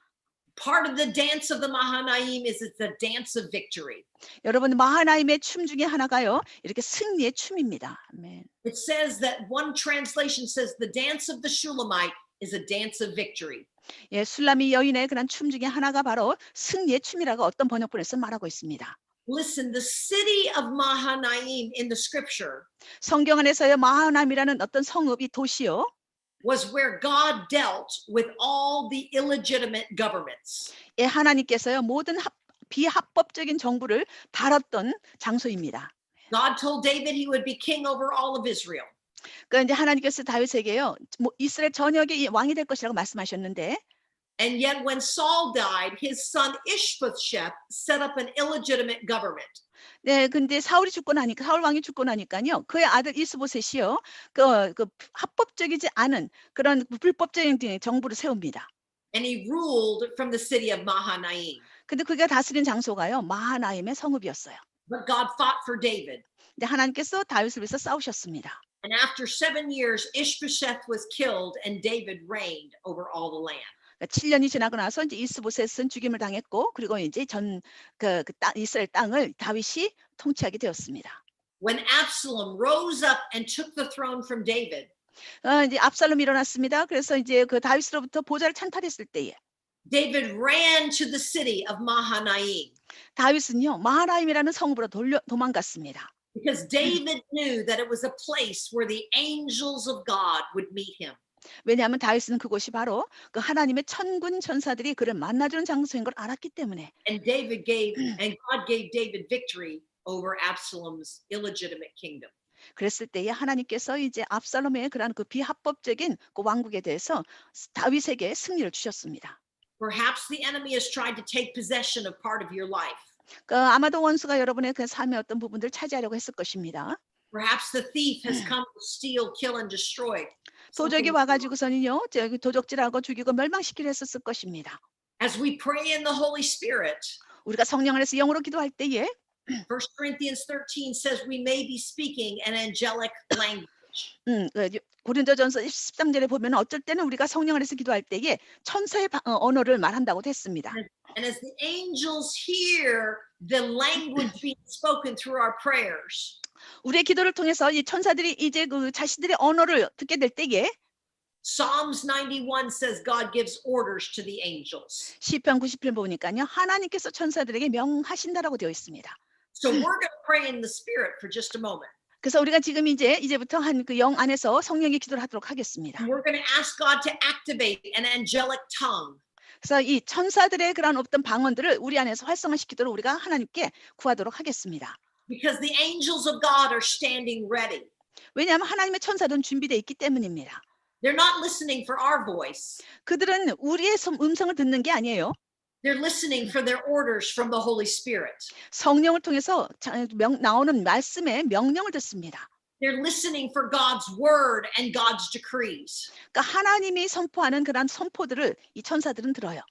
Speaker 3: Part of the dance of the Mahanaim is it's a dance of victory.
Speaker 2: 여러분 마하나임의 춤 중에 하나가요, 이렇게 승리의 춤입니다. 아멘.
Speaker 3: It says that one translation says the dance of the Shulamite is a dance of victory.
Speaker 2: 예, 술라미 여인의 그런 춤 중에 하나가 바로 승리의 춤이라고 어떤 번역본에서 말하고 있습니다.
Speaker 3: Listen, the city of Mahanaim in the scripture
Speaker 2: 성경 안에서요, 마하나임이라는 어떤 성읍이 도시요,
Speaker 3: was where God dealt with all the illegitimate governments.
Speaker 2: 예, 하나님께서요 모든 비합법적인 정부를 다뤘던 장소입니다.
Speaker 3: God told David he would be king over all of Israel.
Speaker 2: 그러니까 이제 하나님께서 다윗에게요, 이스라엘 전역의 왕이 될 것이라고 말씀하셨는데,
Speaker 3: And yet when Saul died, his son Ishbosheth set up an illegitimate government.
Speaker 2: 네, 근데 사울 왕이 죽고 나니까요, 그의 아들 이스보셋이요, 합법적이지 않은 그런 불법적인 정부를 세웁니다.
Speaker 3: and he ruled from the city of Mahanaim.
Speaker 2: 근데 그가 다스린 장소가요, 마하나임의 성읍이었어요.
Speaker 3: But God fought for David.
Speaker 2: 근데 하나님께서 다윗을 위해서 싸우셨습니다.
Speaker 3: And after 7 years, Ishbosheth was killed and David reigned over all the land.
Speaker 2: 7년이 지나고 나서 이제 이스보셋은 죽임을 당했고, 그리고 이제 이스라엘 땅을 다윗이 통치하게 되었습니다.
Speaker 3: When Absalom rose up and took the throne from David,
Speaker 2: 이제 압살롬이 일어났습니다. 그래서 이제 그 다윗으로부터 보좌를 찬탈했을 때에
Speaker 3: David ran to the city of Mahanaim
Speaker 2: 다윗은요, 마하나임이라는 성읍으로 도망갔습니다.
Speaker 3: because David knew that it was a place where the angels of God would meet him.
Speaker 2: 왜냐하면 다윗은 그곳이 바로 그 하나님의 천군 천사들이 그를 만나주는 장소인 걸 알았기 때문에.
Speaker 3: And God gave David victory over Absalom's illegitimate kingdom.
Speaker 2: 그랬을 때에 하나님께서 이제 압살롬의 그러한 그 비합법적인 그 왕국에 대해서 다윗에게 승리를 주셨습니다.
Speaker 3: Perhaps the enemy has tried to take possession of part of your life.
Speaker 2: 아마도 원수가 여러분의 그 삶의 어떤 부분들을 차지하려고 했을 것입니다.
Speaker 3: Perhaps the thief has come to steal, kill, and destroy.
Speaker 2: 도적이 와가지고서는요, 저기 도적질하고 죽이고 멸망시키려 했었을 것입니다.
Speaker 3: As we pray in the Holy Spirit,
Speaker 2: 우리가 성령 안에서 영으로 기도할 때에
Speaker 3: 1 Corinthians 13 says we may be speaking an angelic language.
Speaker 2: 고린도전서 13절에 보면 어쩔 때는 우리가 성령 안에서 기도할 때에 천사의 언어를 말한다고 했습니다.
Speaker 3: And as the angels hear the language being spoken through our prayers,
Speaker 2: 우리의 기도를 통해서 이 천사들이 이제 그 자신들의 언어를 듣게 될 때에
Speaker 3: Psalms 91 says God gives orders to the angels.
Speaker 2: 시편 90편 보니까요, 하나님께서 천사들에게 명하신다라고 되어 있습니다.
Speaker 3: So we're going to pray in the Spirit for just a moment.
Speaker 2: 그래서 우리가 지금 이제부터 한 그 영 안에서 성령의 기도를 하도록 하겠습니다.
Speaker 3: And we're going to ask God to activate an angelic tongue.
Speaker 2: 그래서 이 천사들의 그런 어떤 방언들을 우리 안에서 활성화시키도록 우리가 하나님께 구하도록 하겠습니다.
Speaker 3: Because the angels of God are standing ready.
Speaker 2: 왜냐하면 하나님의 천사들은 준비되어 있기 때문입니다.
Speaker 3: They're not listening for our voice.
Speaker 2: 그들은 우리의 음성을 듣는 게 아니에요.
Speaker 3: They're listening for their orders from the Holy Spirit.
Speaker 2: 성령을 통해서 나오는 말씀의 명령을 듣습니다.
Speaker 3: They're listening for God's word and God's decrees.
Speaker 2: 그러니까 하나님이 선포하는 그런 선포들을 이 천사들은 들어요.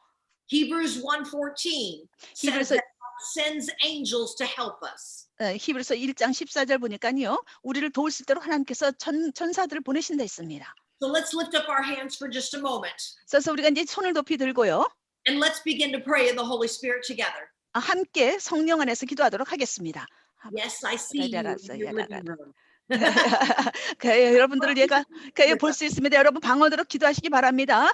Speaker 3: Hebrews 1:14 says
Speaker 2: 히브리서
Speaker 3: that God sends angels to help us.
Speaker 2: 히브리서 1장 14절 보니까요, 우리를 도울 수 있도록 하나님께서 천사들을 보내신다 했습니다.
Speaker 3: So let's lift up our hands for just a moment
Speaker 2: 그래서 우리가 이제 손을 높이 들고요,
Speaker 3: and let's begin to pray in the Holy Spirit together.
Speaker 2: 함께 성령 안에서 기도하도록 하겠습니다.
Speaker 3: Yes, I see you in your living room.
Speaker 2: 여러분들을 얘가 볼 수 있습니다. 여러분 방언으로 기도하시기 바랍니다.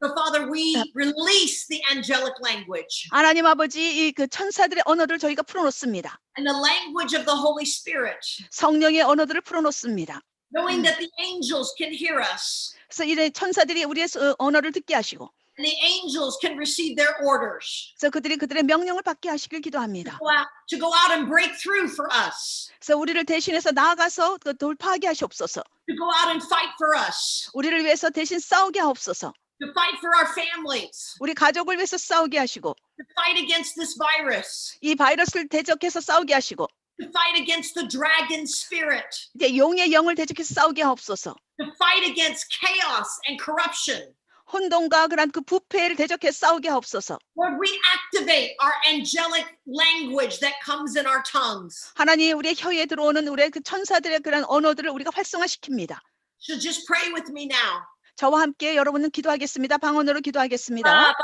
Speaker 3: So Father, we release the angelic language
Speaker 2: 하나님 아버지, 이 그 천사들의 언어를 저희가 풀어놓습니다.
Speaker 3: and the language of the Holy Spirit,
Speaker 2: 성령의 언어들을 풀어놓습니다.
Speaker 3: knowing that the angels can hear us
Speaker 2: 그래서 이래 천사들이 우리의 언어를 듣게 하시고,
Speaker 3: and the angels can receive their orders
Speaker 2: 그래서 그들이 그들의 명령을 받게 하시길 기도합니다.
Speaker 3: to go out and break through for us,
Speaker 2: 그래서 우리를 대신해서 나아가서 돌파하게 하시옵소서.
Speaker 3: to go out and fight for us,
Speaker 2: 우리를 위해서 대신 싸우게 하옵소서.
Speaker 3: to fight for our families,
Speaker 2: 우리 가족을 위해서 싸우게 하시고,
Speaker 3: to fight against this virus,
Speaker 2: 이 바이러스를 대적해서 싸우게 하시고,
Speaker 3: to fight against the dragon spirit,
Speaker 2: 이제 용의 영을 대적해서 싸우게 하옵소서.
Speaker 3: to fight against chaos and corruption.
Speaker 2: 혼돈과 그런 그 부패를 대적해서 싸우게 하옵소서.
Speaker 3: Lord, we activate our angelic language that comes in our tongues.
Speaker 2: 하나님, 우리의 혀에 들어오는 우리의 그 천사들의 그런 언어들을 우리가 활성화시킵니다.
Speaker 3: So just pray with me now.
Speaker 2: 저와 함께 여러분은 기도하겠습니다. 방언으로 기도하겠습니다.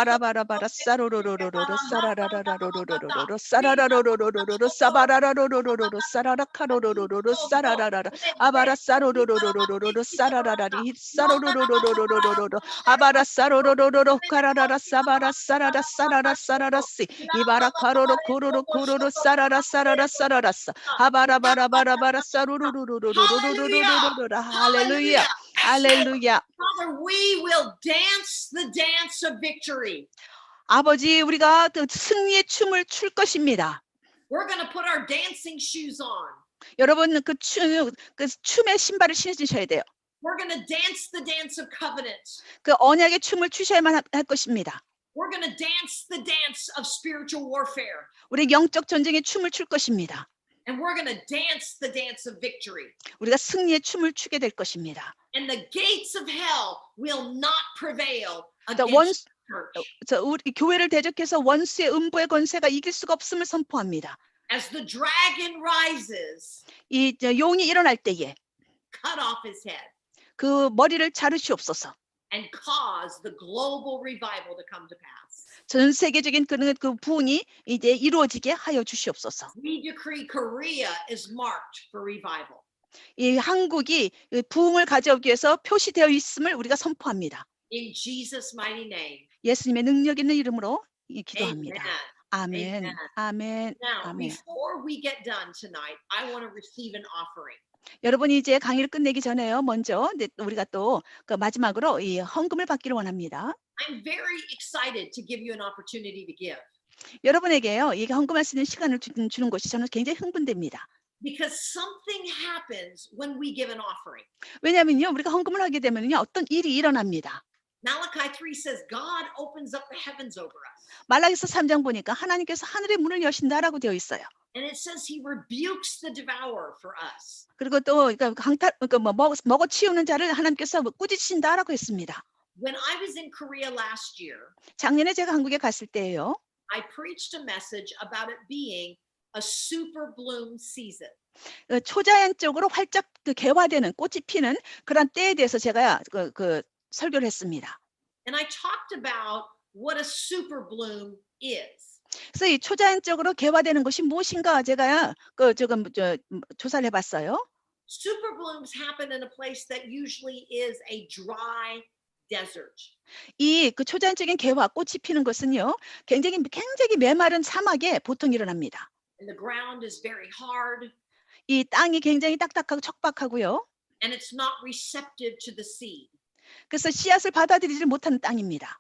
Speaker 2: 바라바라 사로로로로로 사라라라로로로로 사라라로로로로 사바라라로로로로 사라라카로로로로 사라라라 아바라 사로로로로로 사라라라리 사로로로로로로로 아바라 사로로로로 카라라라 사바라 사라라 사라라 사라라시 이바라 카로로 코로로 코로로 사라라 사라라 사라라사 아바라바라바라바라 사로로로로로로로로로로 할렐루야 할렐루야.
Speaker 3: Father, we will dance the dance of victory.
Speaker 2: 아버지, 우리가 그 승리의 춤을 출 것입니다.
Speaker 3: We're going to put our dancing shoes on.
Speaker 2: 여러분 그 춤의 신발을 신으셔야 돼요.
Speaker 3: We're going to dance the dance of covenant.
Speaker 2: 그 언약의 춤을 추셔야만 할 것입니다.
Speaker 3: We're going to dance the dance of spiritual warfare.
Speaker 2: 우리 영적 전쟁의 춤을 출 것입니다.
Speaker 3: And we're going to dance the dance of victory.
Speaker 2: 우리가 승리의 춤을 추게 될 것입니다.
Speaker 3: And the gates of hell will not prevail
Speaker 2: 자,
Speaker 3: against the church.
Speaker 2: 우리 교회를 대적해서 원수의 음부의 권세가 이길 수가 없음을 선포합니다.
Speaker 3: As the dragon rises,
Speaker 2: 이 용이 일어날 때에
Speaker 3: cut off his head
Speaker 2: 그 머리를 자르시옵소서.
Speaker 3: and cause the global revival to come to pass.
Speaker 2: 전 세계적인 그 부흥이 이제 이루어지게 하여 주시옵소서.
Speaker 3: We decree Korea is marked for revival.
Speaker 2: 이 한국이 부흥을 가져오기 위해서 표시되어 있음을 우리가 선포합니다.
Speaker 3: In Jesus' mighty name.
Speaker 2: 예수님의 능력 있는 이름으로 기도합니다.
Speaker 3: Amen.
Speaker 2: 아멘. 아멘.
Speaker 3: Now,
Speaker 2: 아멘.
Speaker 3: before we get done tonight, I want to receive an offering.
Speaker 2: 여러분이 이제 강의를 끝내기 전에요. 먼저 우리가 또 그 마지막으로 이 헌금을 받기를 원합니다.
Speaker 3: I'm very excited to give you an opportunity to give
Speaker 2: 여러분에게요, 이게 헌금할 수 있는 시간을 주는 것이 저는 굉장히 흥분됩니다.
Speaker 3: because something happens when we give an offering.
Speaker 2: 왜냐하면요, 우리가 헌금을 하게 되면요, 어떤 일이 일어납니다.
Speaker 3: Malachi 3 says God opens up the heavens over us.
Speaker 2: 말라기서 3장 보니까 하나님께서 하늘의 문을 여신다라고 되어 있어요.
Speaker 3: And it says he rebukes the devourer for us.
Speaker 2: 그리고 또 먹어 치우는 자를 하나님께서 꾸짖으신다라고 했습니다.
Speaker 3: When I was in Korea last year,
Speaker 2: 작년에 제가 한국에 갔을 때예요.
Speaker 3: I preached a message about it being a super bloom season.
Speaker 2: 초자연적으로 활짝 개화되는 꽃이 피는 그런 때에 대해서 제가 설교를 했습니다.
Speaker 3: And I talked about what a super bloom is.
Speaker 2: 그래서 이 초자연적으로 개화되는 것이 무엇인가 제가 조사를 해봤어요.
Speaker 3: Super blooms happen in a place that usually is a dry desert.
Speaker 2: 이 초자연적인 개화, 꽃이 피는 것은요, 굉장히 메마른 사막에 보통 일어납니다.
Speaker 3: And the ground is very hard.
Speaker 2: 이 땅이 굉장히 딱딱하고 척박하고요.
Speaker 3: And it's not receptive to the seed.
Speaker 2: 그래서 씨앗을 받아들이지 못하는 땅입니다.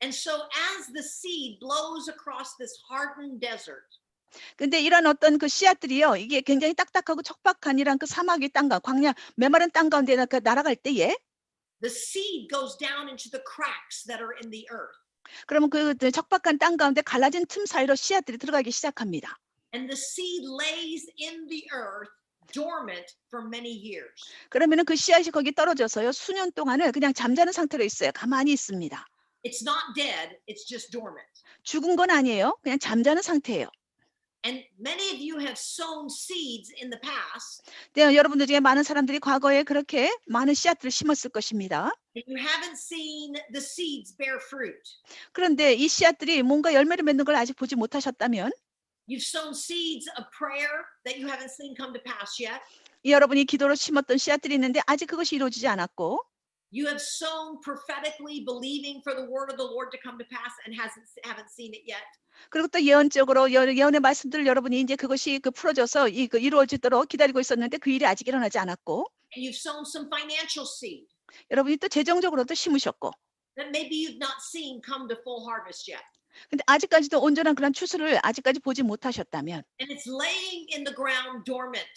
Speaker 3: And so as the seed blows across this hardened desert,
Speaker 2: 근데 이런 어떤 그 씨앗들이요, 이게 굉장히 딱딱하고 척박한 이런 그 사막의 땅과 광야, 메마른 땅 가운데 날아갈 때에
Speaker 3: the seed goes down into the cracks that are in the earth.
Speaker 2: 그러면 그 척박한 땅 가운데 갈라진 틈 사이로 씨앗들이 들어가기 시작합니다.
Speaker 3: And the seed lays in the earth dormant for many years.
Speaker 2: 그러면은 그 씨앗이 거기 떨어져서요, 수년 동안을 그냥 잠자는 상태로 있어요. 가만히 있습니다.
Speaker 3: It's not dead, it's just dormant.
Speaker 2: 죽은 건 아니에요. 그냥 잠자는 상태예요.
Speaker 3: And many of you have sown seeds in the past,
Speaker 2: 네, 여러분들 중에 많은 사람들이 과거에 그렇게 많은 씨앗들을 심었을 것입니다.
Speaker 3: and you haven't seen the seeds bear fruit.
Speaker 2: 그런데 이 씨앗들이 뭔가 열매를 맺는 걸 아직 보지 못하셨다면,
Speaker 3: You've sown seeds of prayer that you haven't seen come to pass yet.
Speaker 2: 여러분이 기도로 심었던 씨앗들이 있는데 아직 그것이 이루어지지 않았고,
Speaker 3: You have sown prophetically believing for the word of the Lord to come to pass and haven't seen it yet.
Speaker 2: 그리고 또 예언적으로 예언의 말씀들을 여러분이 이제 그것이 풀어져서 이루어지도록 기다리고 있었는데 그 일이 아직 일어나지 않았고,
Speaker 3: And you've sown some financial seed
Speaker 2: 여러분이 또 재정적으로도 심으셨고,
Speaker 3: that maybe you've not seen come to full harvest yet.
Speaker 2: 근데 아직까지도 온전한 그런 추수를 아직까지 보지 못하셨다면,
Speaker 3: And it's laying in the ground dormant,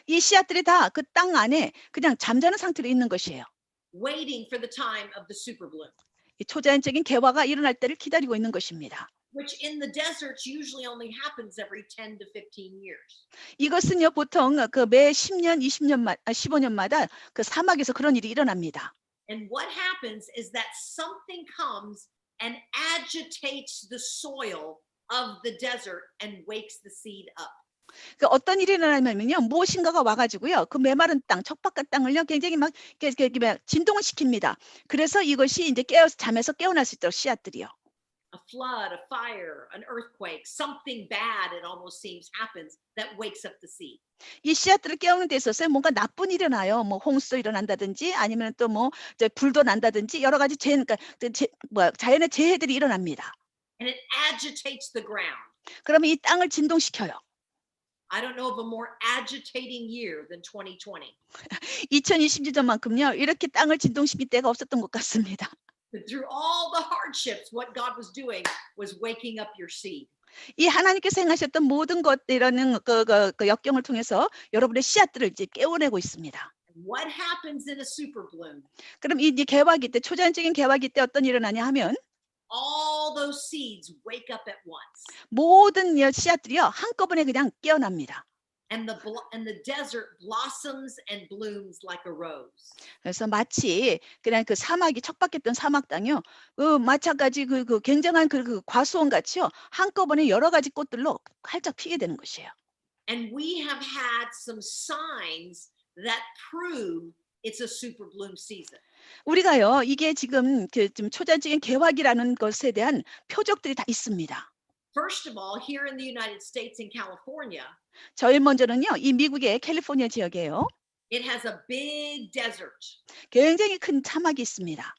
Speaker 2: 이 씨앗들이 다 그 땅 안에 그냥 잠자는 상태로 있는 것이에요.
Speaker 3: waiting for the time of the super bloom,
Speaker 2: 이 초자연적인 개화가 일어날 때를 기다리고 있는 것입니다.
Speaker 3: which in the deserts usually only happens every 10 to 15 years.
Speaker 2: 이것은요, 보통 매 10년, 15년마다 그 사막에서 그런 일이 일어납니다.
Speaker 3: And what happens is that something comes and agitates the soil of the desert and wakes the seed up.
Speaker 2: 그 어떤 일이 일어나면요, 무엇인가가 와가지고요, 그 메마른 땅, 척박한 땅을요, 굉장히 막 진동을 시킵니다. 그래서 이것이 이제 잠에서 깨어날 수 있도록 씨앗들이요.
Speaker 3: A flood, a fire, an earthquake, something bad, it almost seems, happens that wakes up the seed.
Speaker 2: 이 씨앗들을 깨우는 데 있어서 뭔가 나쁜 일이 일어나요. 뭐 홍수 일어난다든지 아니면 또 불도 난다든지 여러 가지 자연의 재해들이 일어납니다.
Speaker 3: And it agitates the ground.
Speaker 2: 그러면 이 땅을 진동시켜요.
Speaker 3: I don't know of a more agitating year than 2020.
Speaker 2: 2020년만큼요, 이렇게 땅을 진동시킬 때가 없었던 것 같습니다.
Speaker 3: But through all the hardships, what God was doing was waking up your seed.
Speaker 2: 이 하나님께서 행하셨던 모든 것이라는 그 역경을 통해서 여러분의 씨앗들을 이제 깨워내고 있습니다.
Speaker 3: What happens in a super bloom?
Speaker 2: 그럼 이 개화기 때, 초자연적인 개화기 때 어떤 일이 일어나냐 하면
Speaker 3: All those seeds wake up at once.
Speaker 2: 모든 씨앗들이요 한꺼번에 그냥 깨어납니다.
Speaker 3: And the desert blossoms and blooms like a rose.
Speaker 2: 그래서 마치 그냥 그 사막이 척박했던 사막 땅이요, 마찬가지 그 굉장한 그 과수원 같이요 한꺼번에 여러 가지 꽃들로 활짝 피게 되는 것이에요.
Speaker 3: And we have had some signs that prove it's a super bloom season.
Speaker 2: 우리가요 이게 지금 좀 초자연적인 개화기라는 것에 대한 표적들이 다 있습니다.
Speaker 3: First of all, here in the United States in California,
Speaker 2: 제일 먼저는요 이 미국의 캘리포니아 지역에요
Speaker 3: it has a big desert
Speaker 2: 굉장히 큰 사막이 있습니다.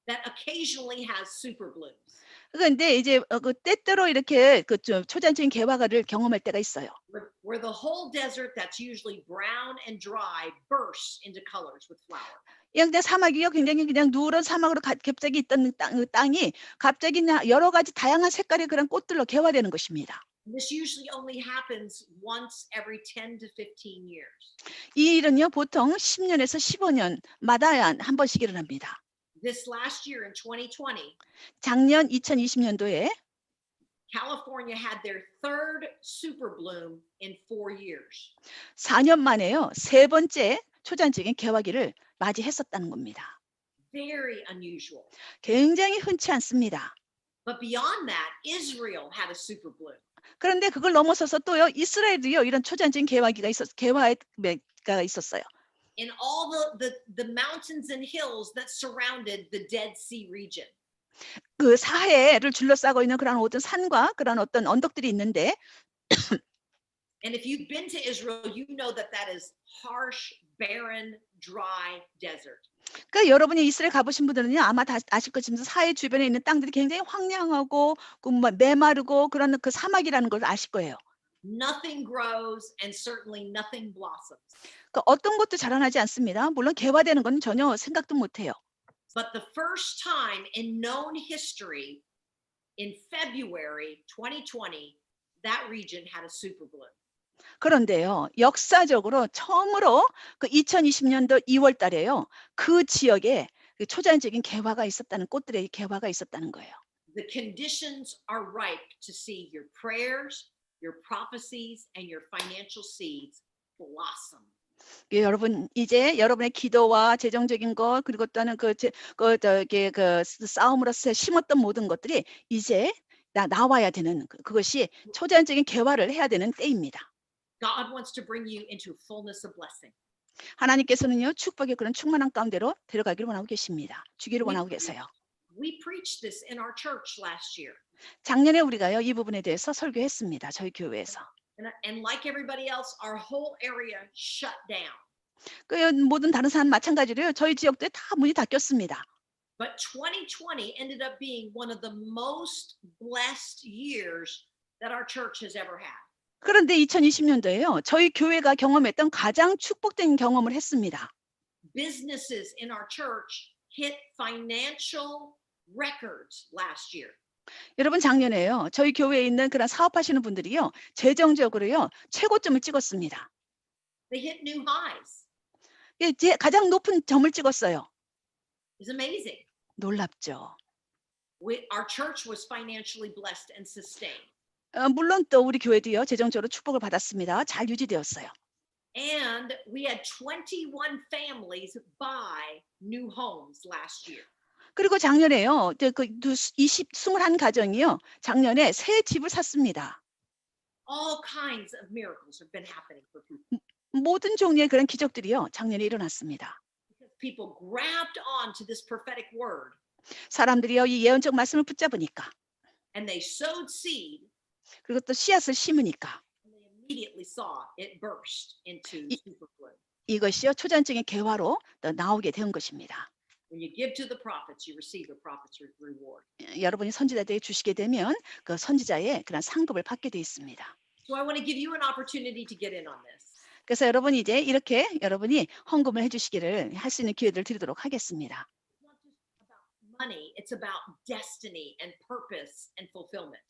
Speaker 3: that occasionally has super blooms.
Speaker 2: 그런데 이제 그 때때로 이렇게 그 초자연적인 개화가를 경험할 때가 있어요.
Speaker 3: Where the whole desert that's usually brown and dry bursts into colors with flower.
Speaker 2: 근데 사막이요 굉장히 그냥 누런 사막으로 갑자기 있던 땅이 갑자기 여러 가지 다양한 색깔의 그런 꽃들로 개화되는 것입니다.
Speaker 3: This usually only happens once every 10 to 15 years.
Speaker 2: 이 일은요 보통 10년에서 15년마다 한 번씩 일어납니다.
Speaker 3: This last year in 2020,
Speaker 2: 작년 2020년도에
Speaker 3: California had their third super bloom in 4 years.
Speaker 2: 4년 만에요 세 번째 초자연적인 개화기를 맞이했었다는 겁니다.
Speaker 3: Very unusual.
Speaker 2: 굉장히 흔치 않습니다.
Speaker 3: But beyond that, Israel had a super bloom.
Speaker 2: 그런데 그걸 넘어서서 또요 이스라엘도요 이런 초자연적인 개화가 있었어요.
Speaker 3: In all the mountains and hills that surrounded the Dead Sea region.
Speaker 2: 그 사해를 둘러싸고 있는 그런 어떤 산과 그런 어떤 언덕들이 있는데
Speaker 3: And if you've been to Israel, you know that that is harsh, barren, dry desert.
Speaker 2: 그러니까 여러분이 이스라엘 가보신 분들은요 아마 다 아실 것처럼 사해 주변에 있는 땅들이 굉장히 황량하고 메마르고 그런 그 사막이라는 걸 아실 거예요.
Speaker 3: Nothing grows and certainly nothing blossoms.
Speaker 2: 그러니까 어떤 것도 자라나지 않습니다. 물론 개화되는 건 전혀 생각도 못해요.
Speaker 3: But the first time in known history, in February 2020, that region had a super bloom.
Speaker 2: 그런데요 역사적으로 처음으로 그 2020년도 2월 달에요 그 지역에 그 초자연적인 개화가 있었다는 꽃들의 개화가 있었다는 거예요.
Speaker 3: The conditions are ripe to see your prayers, your prophecies, and your financial seeds blossom.
Speaker 2: 여러분 이제 여러분의 기도와 재정적인 것 그리고 또는 그 싸움으로써 심었던 모든 것들이 이제 나와야 되는 그것이 초자연적인 개화를 해야 되는 때입니다.
Speaker 3: God wants to bring you into fullness of blessing.
Speaker 2: 하나님께서는요 축복의 그런 충만한 가운데로 데려가기를 원하고 계십니다. 주기를 원하고 계세요.
Speaker 3: We preached this in our church last year.
Speaker 2: 작년에 우리가요 이 부분에 대해서 설교했습니다. 저희 교회에서.
Speaker 3: And like everybody else, our whole area shut down.
Speaker 2: 그 모든 다른 사람 마찬가지로요. 저희 지역도에 다 문이 닫혔습니다.
Speaker 3: But 2020 ended up being one of the most blessed years that our church has ever had.
Speaker 2: 그런데 2020년도에요. 저희 교회가 경험했던 가장 축복된 경험을 했습니다.
Speaker 3: Businesses in our church hit financial records last year.
Speaker 2: 여러분 작년에요. 저희 교회에 있는 그런 사업하시는 분들이요. 재정적으로요. 최고점을 찍었습니다.
Speaker 3: They hit new highs.
Speaker 2: 예, 가장 높은 점을 찍었어요.
Speaker 3: It's amazing.
Speaker 2: 놀랍죠.
Speaker 3: Our church was financially blessed and sustained.
Speaker 2: 물론 또 우리 교회도요. 재정적으로 축복을 받았습니다. 잘 유지되었어요.
Speaker 3: And we had 21 families buy new homes last year.
Speaker 2: 그리고 작년에요. 그 21 가정이요. 작년에 새 집을 샀습니다.
Speaker 3: All kinds of miracles have been happening for people.
Speaker 2: 모든 종류의 그런 기적들이요. 작년에 일어났습니다.
Speaker 3: Because people grabbed on to this prophetic word
Speaker 2: 사람들이요. 이 예언적 말씀을 붙잡으니까.
Speaker 3: and they sowed seed
Speaker 2: 그리고 또 씨앗을 심으니까.
Speaker 3: and they immediately saw it burst into super bloom.
Speaker 2: 이것이요. 초자연적인 개화로 또 나오게 된 것입니다.
Speaker 3: When you give to the prophets, you receive the prophets' reward.
Speaker 2: 여러분이 선지자들에게 주시게 되면 그 선지자의 그런 상급을 받게 돼 있습니다.
Speaker 3: So I want to give you an opportunity to get in on this.
Speaker 2: 그래서 여러분이 이제 이렇게 여러분이 헌금을 해주시기를 할 수 있는 기회를 드리도록 하겠습니다.
Speaker 3: It's not just about money. It's about destiny and purpose and fulfillment.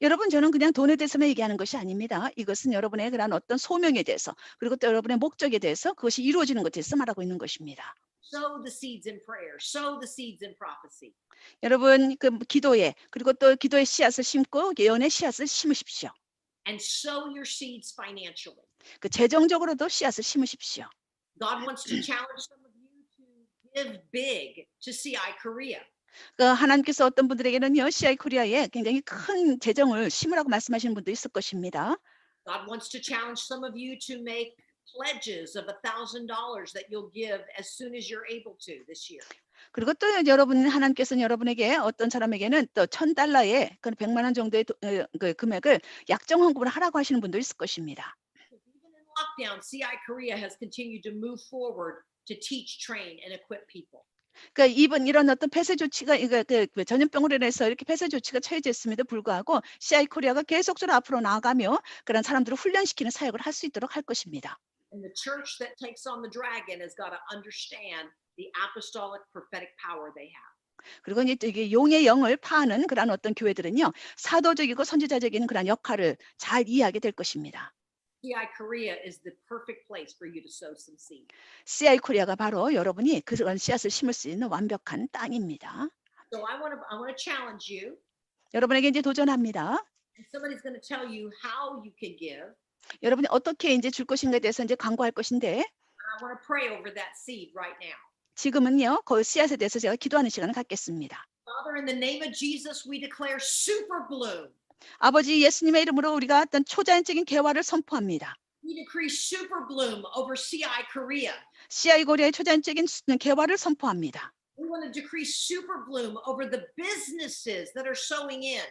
Speaker 2: 여러분, 저는 그냥 돈에 대해서만 얘기하는 것이 아닙니다. 이것은 여러분의 그런 어떤 소명에 대해서, 그리고 또 여러분의 목적에 대해서, 그것이 이루어지는 것에 대해서 말하고 있는 것입니다.
Speaker 3: Sow the seeds in prayer. Sow the seeds in prophecy.
Speaker 2: 여러분, 그 기도에, 그리고 또 기도의 씨앗을 심고 예언의 씨앗을 심으십시오.
Speaker 3: And sow your seeds financially.
Speaker 2: 그 재정적으로도 씨앗을 심으십시오.
Speaker 3: God wants to challenge some of you to give big to CI Korea.
Speaker 2: 그 하나님께서 어떤 분들에게는요, CI 코리아에 굉장히 큰 재정을 심으라고 말씀하시는 분도 있을 것입니다.
Speaker 3: God wants to challenge some of you to make pledges of $1,000 that you'll give as soon as you're able to this year.
Speaker 2: 그리고 또 여러분, 하나님께서는 여러분에게 어떤 사람에게는 또 $1,000의 그 100만 원 정도의 그 금액을 약정 헌금을 하라고 하시는 분도 있을 것입니다.
Speaker 3: Even in lockdown, CI Korea has continued to move forward to teach, train, and equip people.
Speaker 2: 그러니까 이런 어떤 폐쇄 조치가 그 전염병으로 인해서 이렇게 폐쇄 조치가 처해졌음에도 불구하고 CI 코리아가 계속적으로 앞으로 나아가며 그런 사람들을 훈련시키는 사역을 할 수 있도록 할 것입니다.
Speaker 3: And the church that takes on the dragon has got to understand the apostolic prophetic power they have.
Speaker 2: 그리고 이제 이게 용의 영을 파하는 그런 어떤 교회들은요, 사도적이고 선지자적인 그런 역할을 잘 이해하게 될 것입니다.
Speaker 3: CI Korea is the perfect place for you to sow some seed.
Speaker 2: CI 코리아가 바로 여러분이 그런 씨앗을 심을 수 있는 완벽한 땅입니다.
Speaker 3: So I want to challenge you.
Speaker 2: 여러분에게 이제 도전합니다.
Speaker 3: And somebody's going to tell you how you can give.
Speaker 2: 여러분이 어떻게 이제 줄 것인가에 대해서 이제 광고할 것인데,
Speaker 3: I want to pray over that seed right now.
Speaker 2: 지금은요, 그 씨앗에 대해서 제가 기도하는 시간을 갖겠습니다.
Speaker 3: Father, in the name of Jesus, we declare super bloom.
Speaker 2: 아버지 예수님의 이름으로 우리가 어떤 초자연적인 개화를 선포합니다.
Speaker 3: We decree super bloom over CI Korea.
Speaker 2: CI 코리아의 초자연적인 개화를 선포합니다.
Speaker 3: We want to decree super bloom over the businesses that are sowing in.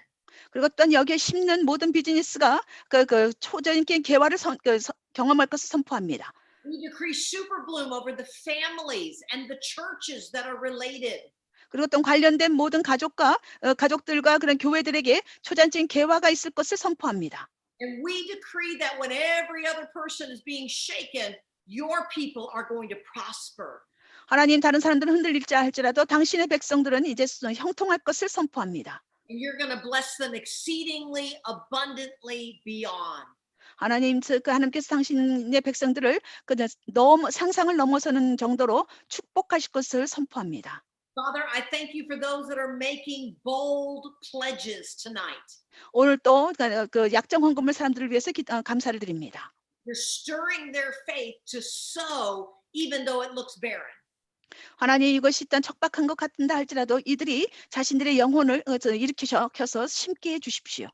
Speaker 2: 그리고 또한 여기에 심는 모든 비즈니스가 그 초자연적인 개화를 경험할 것을 선포합니다.
Speaker 3: We decree super bloom over the families and the churches that are related.
Speaker 2: 그리고 또 관련된 모든 가족들과 그런 교회들에게 초자연적인 개화가 있을 것을 선포합니다.
Speaker 3: And we decree that when every other person is being shaken, your people are going to prosper.
Speaker 2: 하나님, 다른 사람들은 흔들릴지 할지라도 당신의 백성들은 이제 형통할 것을 선포합니다.
Speaker 3: And you're going to bless them exceedingly abundantly beyond.
Speaker 2: 하나님께서 당신의 백성들을 너무 상상을 넘어서는 정도로 축복하실 것을 선포합니다.
Speaker 3: Father, I thank you for those that are making bold pledges tonight.
Speaker 2: 오늘 또 그 약정 헌금을 사람들을 위해서 감사를 드립니다.
Speaker 3: You're stirring their faith to sow even though it looks barren.
Speaker 2: 하나님, 이것이 일단 척박한 것 같은다 할지라도 이들이 자신들의 영혼을 일으키셔서 심게 해주십시오.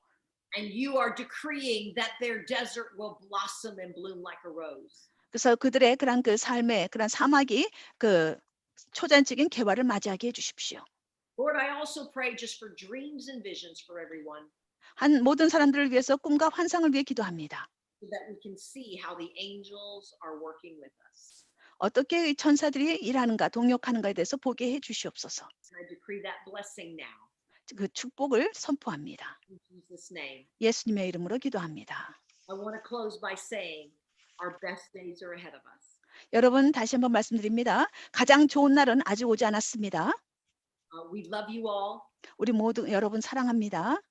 Speaker 3: And you are decreeing that their desert will blossom and bloom like a rose.
Speaker 2: 그래서 그들의 그런 그 삶의 그런 사막이 그 초자연적인 개화를 맞이하게 해주십시오.
Speaker 3: Lord, I also pray just for dreams and visions for everyone
Speaker 2: 모든 사람들을 위해서 꿈과 환상을 위해 기도합니다.
Speaker 3: so that we can see how the angels are working with us.
Speaker 2: 어떻게 천사들이 일하는가, 동역하는가에 대해서 보게 해주시옵소서.
Speaker 3: And I decree that blessing now
Speaker 2: 그 축복을 선포합니다.
Speaker 3: in Jesus' name.
Speaker 2: 예수님의 이름으로 기도합니다.
Speaker 3: I want to close by saying our best days are ahead of us.
Speaker 2: 여러분, 다시 한번 말씀드립니다. 가장 좋은 날은 아직 오지 않았습니다.
Speaker 3: We love you all,
Speaker 2: 우리 모두 여러분 사랑합니다.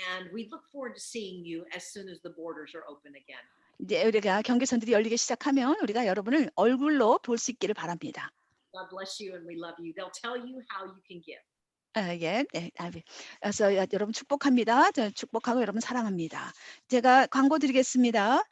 Speaker 3: and we look forward to seeing you as soon as the borders are open again.
Speaker 2: 이제 우리가 경계선들이 열리기 시작하면 우리가 여러분을 얼굴로 볼 수 있기를 바랍니다.
Speaker 3: God bless you, and we love you. They'll tell you how you can give.
Speaker 2: 예, 네, 그래서 여러분 축복합니다. 축복하고 여러분 사랑합니다. 제가 광고 드리겠습니다.